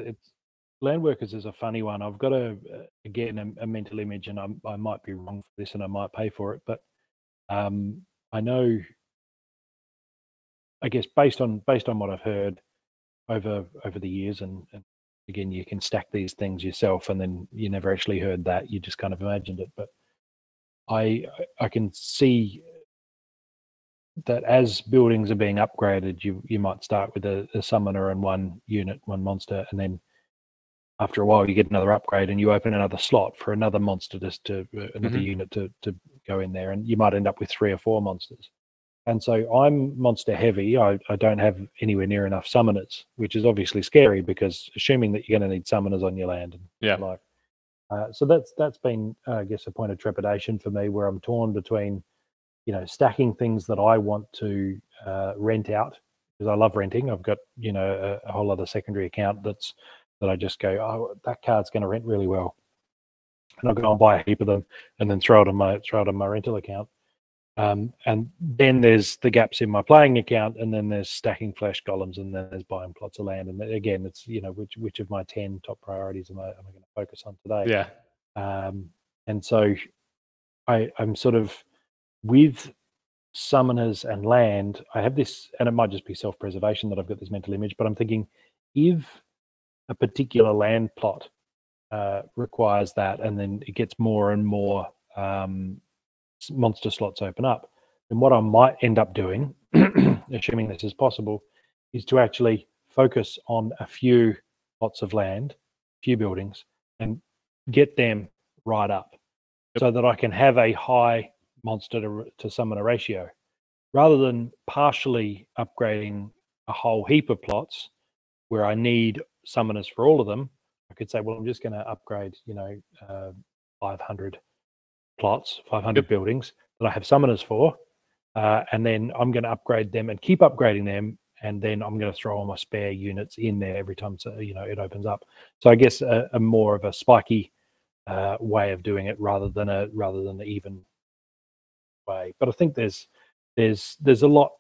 Land workers is a funny one. I've got again a mental image, and I might be wrong for this, and I might pay for it, but I know, I guess based on what I've heard over the years, and again, you can stack these things yourself, and then you never actually heard that, you just kind of imagined it. But I can see that as buildings are being upgraded, you might start with a summoner and one unit, one monster, and then after a while you get another upgrade and you open another slot for another monster, another unit to go in there, and you might end up with 3 or 4 monsters. And so I'm monster heavy. I don't have anywhere near enough summoners, which is obviously scary because assuming that you're going to need summoners on your land. Yeah. Like, so that's been, I guess, a point of trepidation for me, where I'm torn between, stacking things that I want to rent out, because I love renting. I've got, a whole other secondary account that I just go, oh, that card's going to rent really well, and I'll go and buy a heap of them and then throw it on my rental account. And then there's the gaps in my playing account, and then there's stacking flesh golems, and then there's buying plots of land. And again, it's which of my 10 top priorities am I going to focus on today? Yeah. And so I'm sort of, with summoners and land, I have this, and it might just be self-preservation that I've got this mental image, but I'm thinking, if a particular land plot requires that, and then it gets more and more monster slots open up, then what I might end up doing, assuming this is possible, is to actually focus on a few plots of land, few buildings, and get them right up, so that I can have a high monster to summoner ratio, rather than partially upgrading a whole heap of plots where I need summoners for all of them. I could say, well, I'm just going to upgrade 500 plots, 500 buildings that I have summoners for, and then I'm going to upgrade them and keep upgrading them, and then I'm going to throw all my spare units in there every time it opens up. So I guess a more of a spiky way of doing it, rather than the even way. But I think there's a lot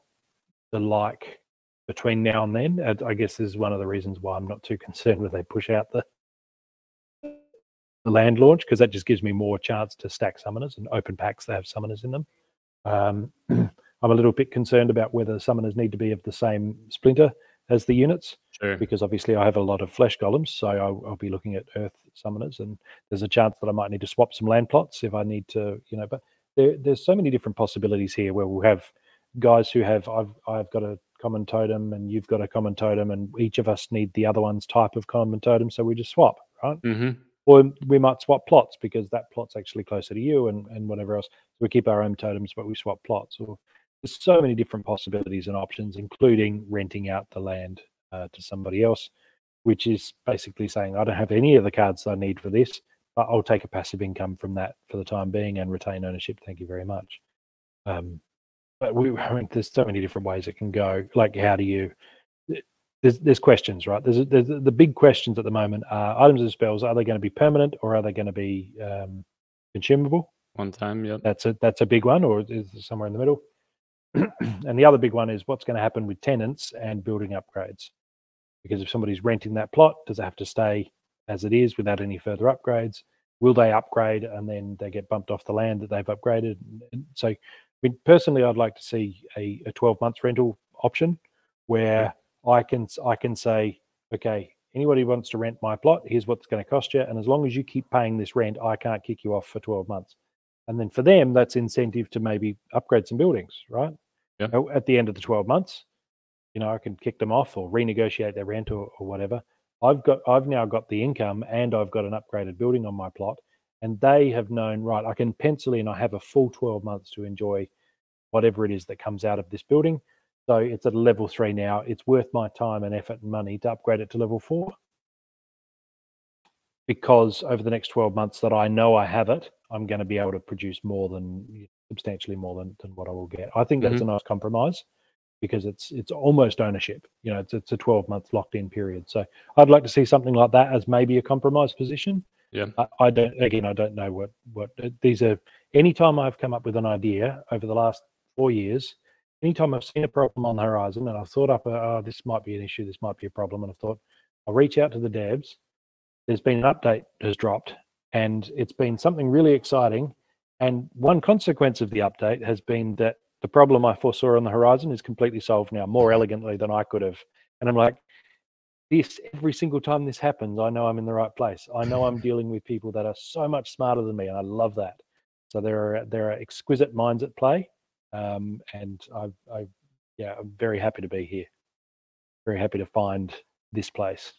to like between now and then. And I guess this is one of the reasons why I'm not too concerned when they push out the land launch, because that just gives me more chance to stack summoners and open packs that have summoners in them. I'm a little bit concerned about whether the summoners need to be of the same splinter as the units, because obviously I have a lot of flesh golems, so I'll be looking at earth summoners, and there's a chance that I might need to swap some land plots if I need to, but there's so many different possibilities here, where we'll have guys who have, I've got a common totem and you've got a common totem, and each of us need the other one's type of common totem, so we just swap, right? Or we might swap plots because that plot's actually closer to you, and whatever else. So we keep our own totems, but we swap plots. Or there's so many different possibilities and options, including renting out the land to somebody else, which is basically saying, I don't have any of the cards I need for this, but I'll take a passive income from that for the time being and retain ownership. Thank you very much. But there's so many different ways it can go. Like, how do you? There's questions, right? There's the big questions at the moment are items and spells. Are they going to be permanent, or are they going to be consumable? One time, yeah. That's a big one, or is it somewhere in the middle? And the other big one is what's going to happen with tenants and building upgrades. Because if somebody's renting that plot, does it have to stay as it is without any further upgrades? Will they upgrade and then they get bumped off the land that they've upgraded? So, personally, I'd like to see a 12 months rental option where I can say, okay, anybody who wants to rent my plot, here's what's going to cost you, and as long as you keep paying this rent, I can't kick you off for 12 months. And then for them, that's incentive to maybe upgrade some buildings, right? At the end of the 12 months, I can kick them off or renegotiate their rent or whatever. I've now got the income, and I've got an upgraded building on my plot, and they have known, right, I can pencil in, I have a full 12 months to enjoy whatever it is that comes out of this building. So it's at a level 3 now. It's worth my time and effort and money to upgrade it to level 4. Because over the next 12 months that I know I have it, I'm going to be able to produce substantially more than what I will get. I think that's a nice compromise, because it's almost ownership. It's a 12-month locked-in period. So I'd like to see something like that as maybe a compromise position. Yeah. I don't know what these are. Anytime I've come up with an idea over the last 4 years, anytime I've seen a problem on the horizon and I've thought up, this might be an issue, this might be a problem, and I've thought, I'll reach out to the devs. There's been an update has dropped, and it's been something really exciting. And one consequence of the update has been that the problem I foresaw on the horizon is completely solved now, more elegantly than I could have. And I'm like, every single time this happens, I know I'm in the right place. I know I'm dealing with people that are so much smarter than me, and I love that. So there are exquisite minds at play, and I'm very happy to be here. Very happy to find this place.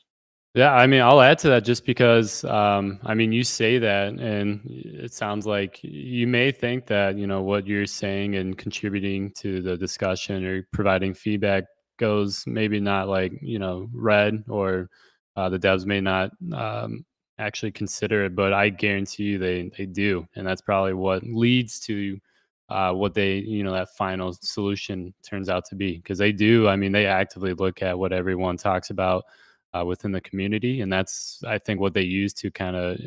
Yeah, I mean, I'll add to that just because, I mean, you say that, and it sounds like you may think that, what you're saying and contributing to the discussion or providing feedback goes maybe not like, read, or the devs may not actually consider it, but I guarantee you they do. And that's probably what leads to what that final solution turns out to be. Because they do, I mean, they actively look at what everyone talks about within the community, and that's, I think, what they use to kind of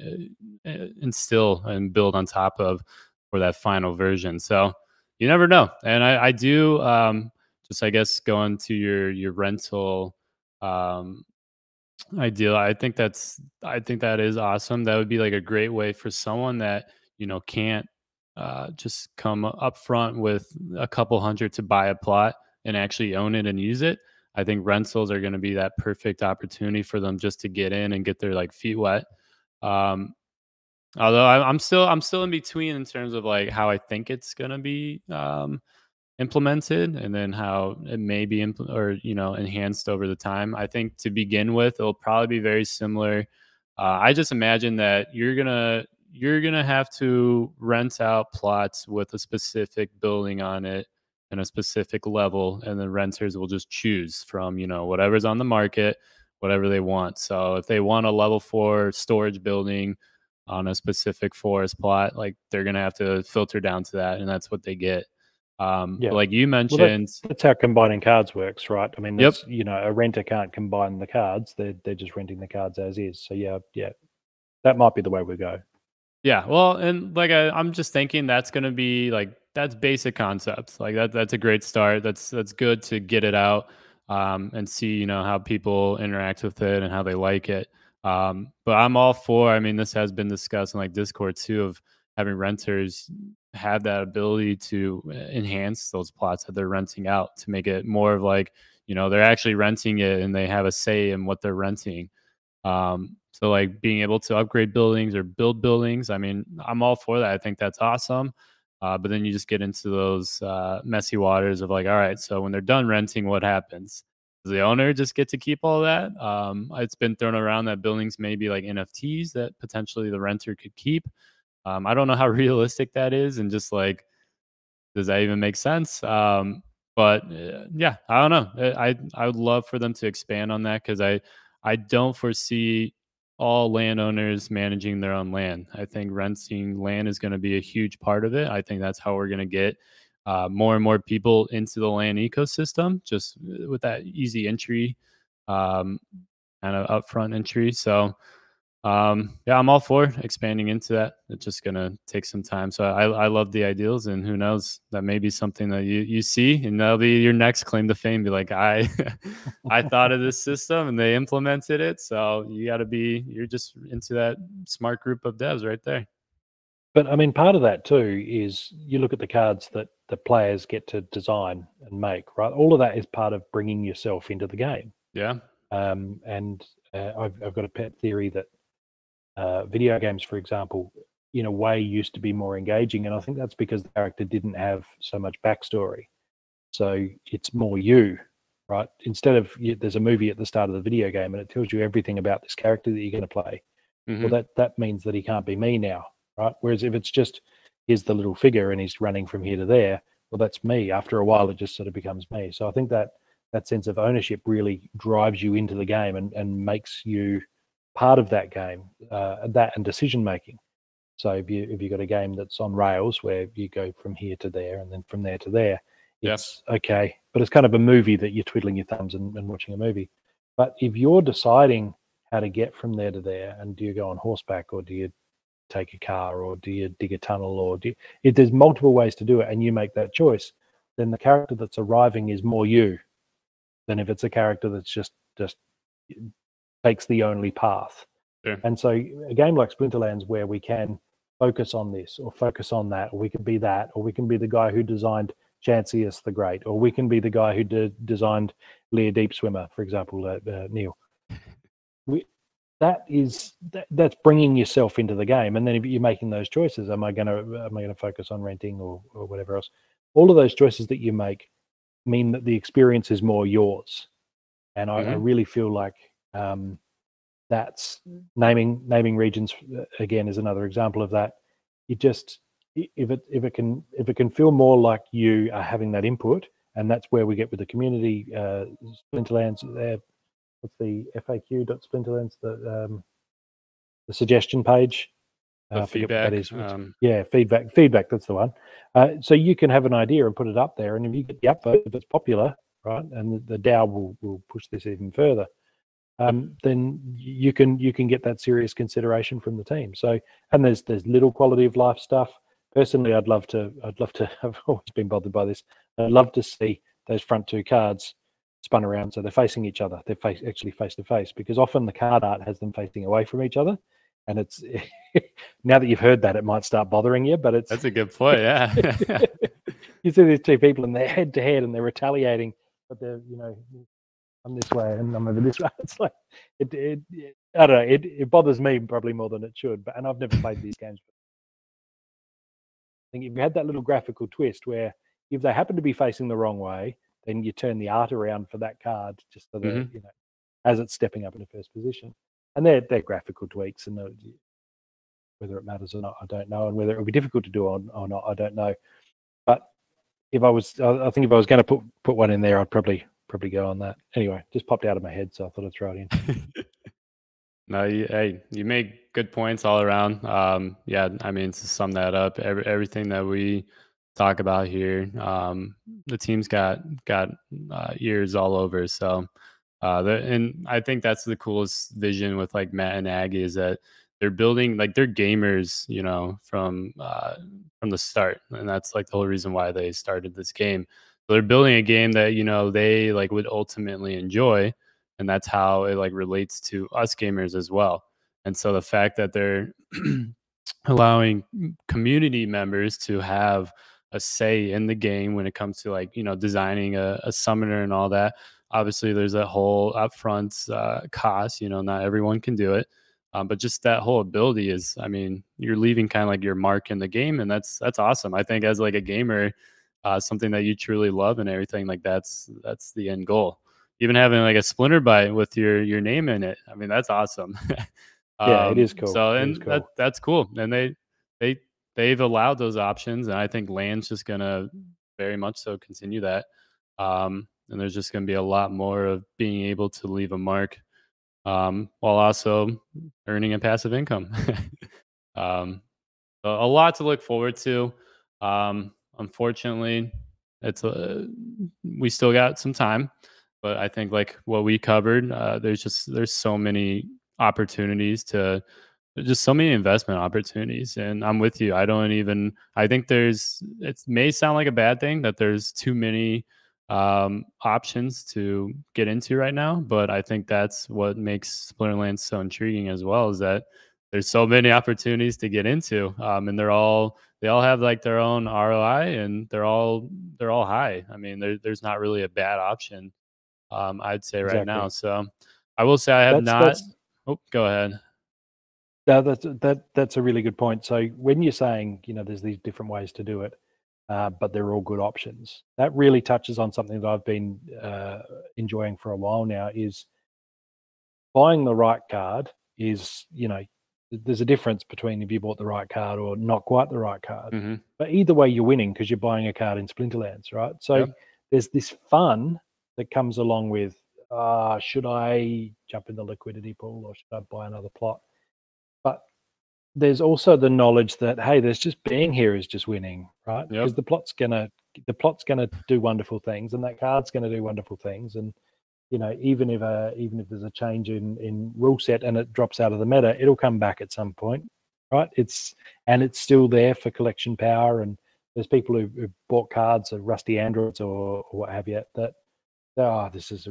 instill and build on top of for that final version. So you never know, and I do, just, I guess, going to your rental um, ideal. I think that is awesome. That would be like a great way for someone that can't just come up front with a couple hundred to buy a plot and actually own it and use it. I think rentals are going to be that perfect opportunity for them just to get in and get their like feet wet. Um, Although I'm still in between in terms of like how I think it's going to be implemented, and then how it may be enhanced over the time. I think to begin with, it'll probably be very similar. I just imagine that you're gonna have to rent out plots with a specific building on it and a specific level, and the renters will just choose from whatever's on the market, whatever they want. So if they want a level 4 storage building on a specific forest plot, like, they're gonna have to filter down to that, and that's what they get. But Yeah. like you Well, mentioned. that's how combining cards works, right? I mean, Yep. it's a renter can't combine the cards; they're just renting the cards as is. So yeah, that might be the way we go. Yeah, well, and like I'm just thinking that's gonna be like that's basic concepts. Like that's a great start. That's good to get it out, and see how people interact with it and how they like it. But I'm all for. I mean, this has been discussed in like Discord too, of having renters have that ability to enhance those plots that they're renting out to make it more of like they're actually renting it and they have a say in what they're renting. So like being able to upgrade buildings or build buildings, I mean, I'm all for that. I think that's awesome. But then you just get into those messy waters of like, all right, so when they're done renting, what happens? Does the owner just get to keep all that? It's been thrown around that buildings may be like NFTs that potentially the renter could keep. I don't know how realistic that is, and just like, does that even make sense? But yeah, I don't know. I would love for them to expand on that, because I don't foresee all landowners managing their own land. I think renting land is going to be a huge part of it. I think that's how we're going to get more and more people into the land ecosystem, just with that easy entry, um, kind of upfront entry. So yeah, I'm all for expanding into that. It's just gonna take some time. So I love the ideals, and who knows, that may be something that you see, and that'll be your next claim to fame. Be like, I I thought of this system and they implemented it. So you're just into that smart group of devs right there. But I mean, part of that too is you look at the cards that the players get to design and make, right? All of that is part of bringing yourself into the game. Yeah. And I've got a pet theory that video games, for example, in a way used to be more engaging, and I think that's because the character didn't have so much backstory. So it's more you, right? Instead of there's a movie at the start of the video game and it tells you everything about this character that you're going to play. Well, Hmm. that means that he can't be me now, right? Whereas if it's just here's the little figure and he's running from here to there, well, that's me. After a while, it just sort of becomes me. So I think that sense of ownership really drives you into the game and makes you part of that game, that and decision making. So if you got a game that's on rails where you go from here to there and then from there to there, Yeah. it's okay. But it's kind of a movie that you're twiddling your thumbs and watching a movie. But if you're deciding how to get from there to there, and do you go on horseback, or do you take a car, or do you dig a tunnel, or if there's multiple ways to do it and you make that choice, then the character that's arriving is more you than if it's a character that's just takes the only path. Sure. And so a game like Splinterlands, where we can focus on this or focus on that, or we can be that, or we can be the guy who designed Chanceus the Great, or we can be the guy who designed Lear Deep Swimmer, for example, Neil. That's bringing yourself into the game. And then if you're making those choices, am I going to focus on renting or whatever else? All of those choices that you make mean that the experience is more yours. And I Hmm. really feel like that's naming regions again is another example of that. You just if it can feel more like you are having that input, and that's where we get with the community Splinterlands. What's the FAQ.Splinterlands, the suggestion page? The I forget what that is. yeah, feedback. That's the one. So you can have an idea and put it up there, and if you get the upvote, if it's popular, right, and the DAO will push this even further, then you can get that serious consideration from the team. So, and there's little quality of life stuff. Personally, I'd love to. I've always been bothered by this. I'd love to see those front two cards spun around so they're facing each other. They're actually face to face, because often the card art has them facing away from each other. And it's now that you've heard that, it might start bothering you, but that's a good point. Yeah. You see these two people and they're head to head and they're retaliating, but they're, I'm this way and I'm over this way. It's like, I don't know, it bothers me probably more than it should, and I've never played these games. I think if you had that little graphical twist where if they happen to be facing the wrong way, then you turn the art around for that card just so that, as it's stepping up into first position. And they're graphical tweaks, and whether it matters or not, I don't know, and whether it would be difficult to do or not, I don't know. But I think if I was going to put one in there, I'd probably go on that. Anyway, just popped out of my head, so I thought I'd throw it in. No, you make good points all around. Yeah, I mean, to sum that up, everything that we talk about here, the team's got ears all over. So. And I think that's the coolest vision with like Matt and Aggie, is that they're building, like, they're gamers, from the start, and that's like the whole reason why they started this game. So they're building a game that they like would ultimately enjoy, and that's how it like relates to us gamers as well. And so the fact that they're allowing community members to have a say in the game when it comes to like designing a summoner and all that. Obviously, there's that whole upfront cost. Not everyone can do it, but just that whole ability is, I mean, you're leaving kind of like your mark in the game, and that's awesome. I think as like a gamer, something that you truly love and everything, like that's the end goal. Even having like a splinter bite with your name in it, I mean, that's awesome. Yeah, it is cool. So, and that's cool, and they've allowed those options, and I think Land's just gonna very much so continue that. And there's just going to be a lot more of being able to leave a mark, while also earning a passive income. A lot to look forward to. Unfortunately, we still got some time, but I think like what we covered, there's so many opportunities just so many investment opportunities, and I'm with you. I think it may sound like a bad thing that there's too many options to get into right now, but I think that's what makes Splinterlands so intriguing as well, is that there's so many opportunities to get into, and they all have like their own ROI, and they're all high. I mean, there's not really a bad option, I'd say right now. So I will say I have not. Oh, go ahead. That's a really good point. So when you're saying there's these different ways to do it, but they're all good options, that really touches on something that I've been enjoying for a while now. Is buying the right card is there's a difference between if you bought the right card or not quite the right card. Mm-hmm. But either way, you're winning because you're buying a card in Splinterlands, right? So there's this fun that comes along with, should I jump in the liquidity pool or should I buy another plot? But there's also the knowledge that, hey, there's just being here is just winning, right? Because the plot's gonna do wonderful things, and that card's gonna do wonderful things, and even if there's a change in rule set and it drops out of the meta, it'll come back at some point, right? It's still there for collection power, and there's people who bought cards or rusty androids or what have you that, this is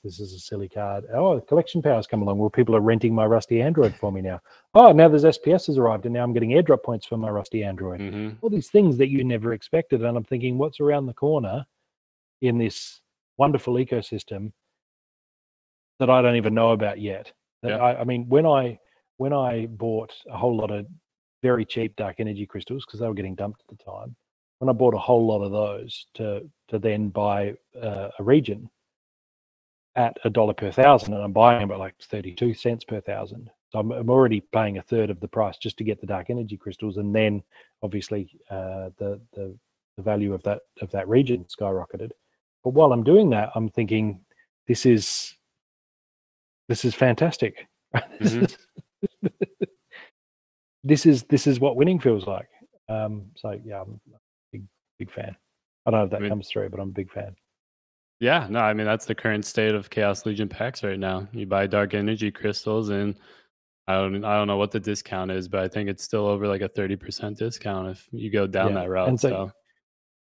this is a silly card. Oh, collection power's come along. Well, people are renting my rusty android for me now. Oh, now there's SPS has arrived, and now I'm getting airdrop points for my rusty android. Mm-hmm. All these things that you never expected, and I'm thinking, what's around the corner in this wonderful ecosystem that I don't even know about yet? I mean, when I bought a whole lot of very cheap dark energy crystals, because they were getting dumped at the time, when I bought a whole lot of those to then buy a region, at $1 per thousand, and I'm buying them at like 32 cents per thousand. So I'm already paying a third of the price just to get the dark energy crystals, and then obviously the value of that region skyrocketed. But while I'm doing that, I'm thinking, this is fantastic. Mhm. This is what winning feels like. So yeah, I'm a big fan. I don't know if I that mean, comes through, but I'm a big fan. yeah, no, I mean that's the current state of Chaos Legion packs right now. You buy dark energy crystals, and I don't know what the discount is, but I think it's still over like a 30% discount if you go down Yeah, that and route. so So,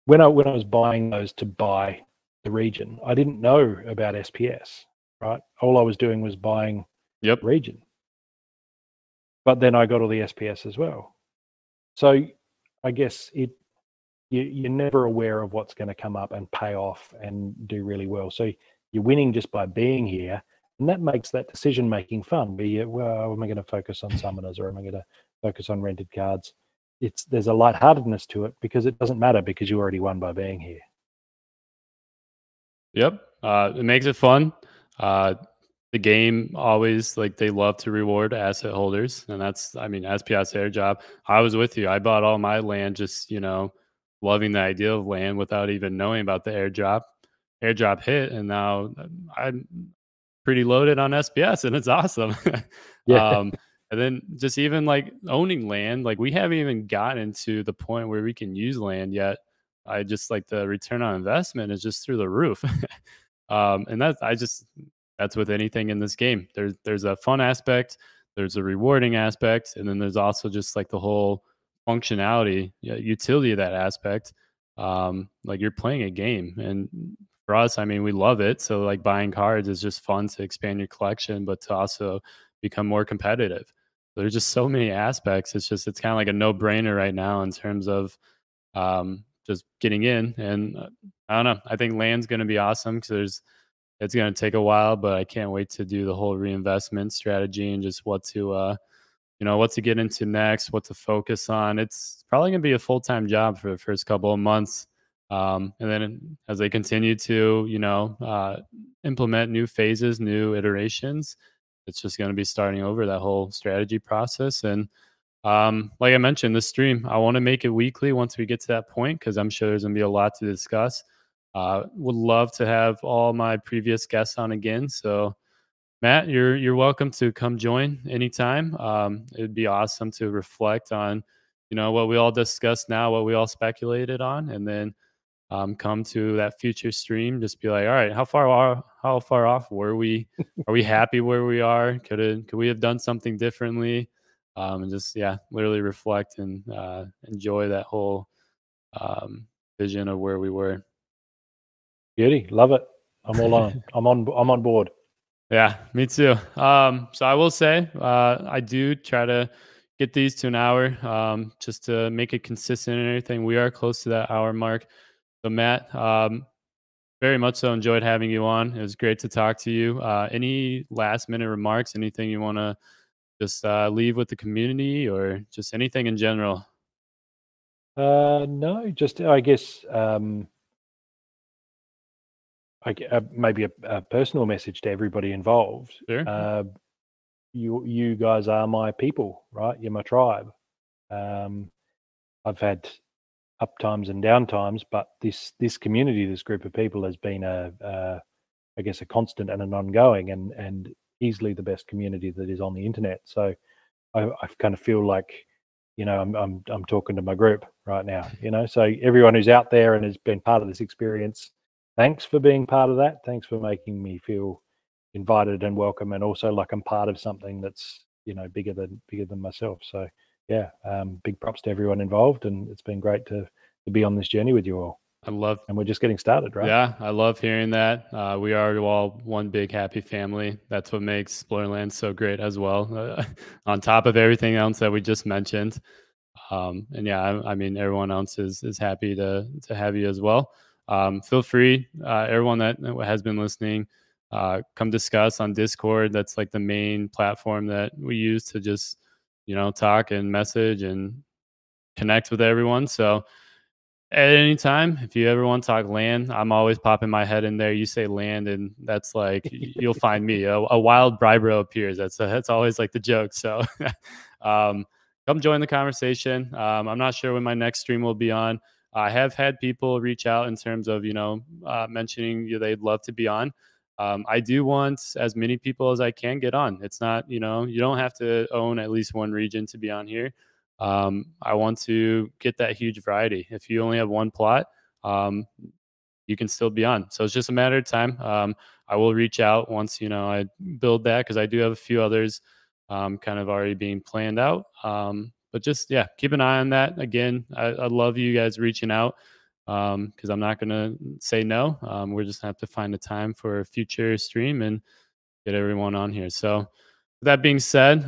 when I was buying those to buy the region, I didn't know about SPS. Right, all I was doing was buying yep. region, but then I got all the SPS as well. So I guess you're never aware of what's going to come up and pay off and do really well. So you're winning just by being here, and that makes that decision making fun. Well, am I going to focus on summoners, or am I going to focus on rented cards? There's a lightheartedness to it because it doesn't matter, because you already won by being here. Yep. It makes it fun. Uh, the game always like they love to reward asset holders, and that's I mean SPS airdrop. I was with you. I bought all my land just loving the idea of land without even knowing about the airdrop. Airdrop hit, and now I'm pretty loaded on SPS, and it's awesome. Yeah, And then just even like owning land, like we haven't even gotten to the point where we can use land yet. I just like the return on investment is just through the roof. And that's with anything in this game. There's a fun aspect, there's a rewarding aspect, and then there's also just like the whole functionality, utility of that aspect. Like you're playing a game, and for us, I mean, we love it. So like buying cards is just fun to expand your collection, but to also become more competitive. There's just so many aspects. It's kind of like a no brainer right now in terms of just getting in. And I don't know. I think land's going to be awesome because it's going to take a while, but I can't wait to do the whole reinvestment strategy and just what to get into next, what to focus on. It's probably going to be a full-time job for the first couple of months. And then as they continue to, implement new phases, new iterations, it's just going to be starting over that whole strategy process. And like I mentioned, the stream, I want to make it weekly once we get to that point because I'm sure there's going to be a lot to discuss. Would love to have all my previous guests on again. So Matt, you're welcome to come join anytime. It'd be awesome to reflect on, what we all discussed now, what we all speculated on, and then come to that future stream. Just be like, all right, how far off were we? Are we happy where we are? Could we have done something differently? And just literally reflect and enjoy that whole vision of where we were. beauty, love it. I'm all on. I'm on board. Yeah, me too. So I will say, I do try to get these to an hour, just to make it consistent and everything. We are close to that hour mark. So Matt, very much so enjoyed having you on. It was great to talk to you. Any last minute remarks? Anything you want to just leave with the community, or just anything in general? No, just I guess maybe a personal message to everybody involved. Sure. You guys are my people, right? You're my tribe. I've had up times and down times, but this community, this group of people, has been I guess a constant and an ongoing, and easily the best community that is on the internet. So I kind of feel like, I'm talking to my group right now. So everyone who's out there and has been part of this experience, thanks for being part of that. Thanks for making me feel invited and welcome, and also like I'm part of something that's bigger than myself. So yeah, big props to everyone involved, and it's been great to be on this journey with you all. I love And we're just getting started, right? Yeah, I love hearing that. We are all one big happy family. That's what makes Splinterlands so great as well. On top of everything else that we just mentioned, and yeah, I mean everyone else is happy to have you as well. Feel free, everyone that has been listening, come discuss on Discord. That's like the main platform that we use to just talk and message and connect with everyone. So At any time, if you ever want to talk land, I'm always popping my head in there. You say land, and that's like you'll find me. A wild bribro appears. That's always like the joke. So, um, come join the conversation. I'm not sure when my next stream will be on. I have had people reach out in terms of mentioning they'd love to be on. I do want as many people as I can get on. It's not you don't have to own at least one region to be on here. I want to get that huge variety. If you only have one plot, um, you can still be on. So it's just a matter of time. I will reach out once I build that because I do have a few others kind of already being planned out. But just yeah, keep an eye on that. Again, I love you guys reaching out because I'm not gonna say no. We're just gonna have to find a time for a future stream and get everyone on here. So, with that being said,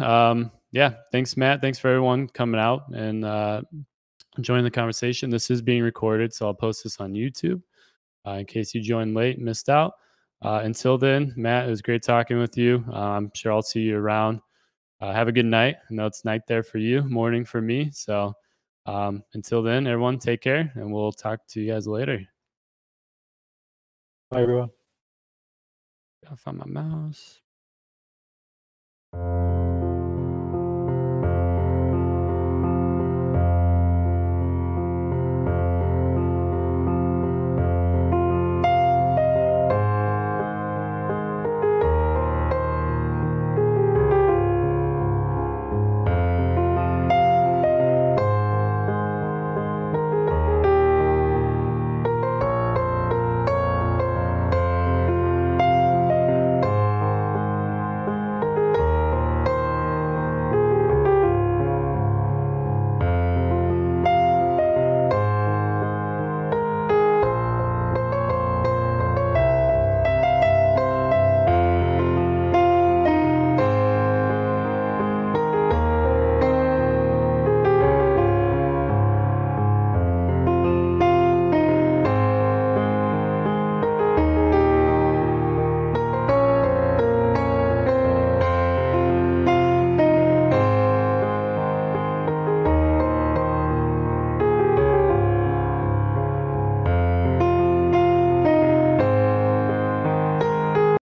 yeah, thanks, Matt. Thanks for everyone coming out and joining the conversation. This is being recorded, so I'll post this on YouTube in case you joined late and missed out. Until then, Matt, it was great talking with you. I'm sure I'll see you around. Have a good night. I know it's night there for you, morning for me. So, until then, everyone, take care, and we'll talk to you guys later. Bye, everyone. Gotta find my mouse.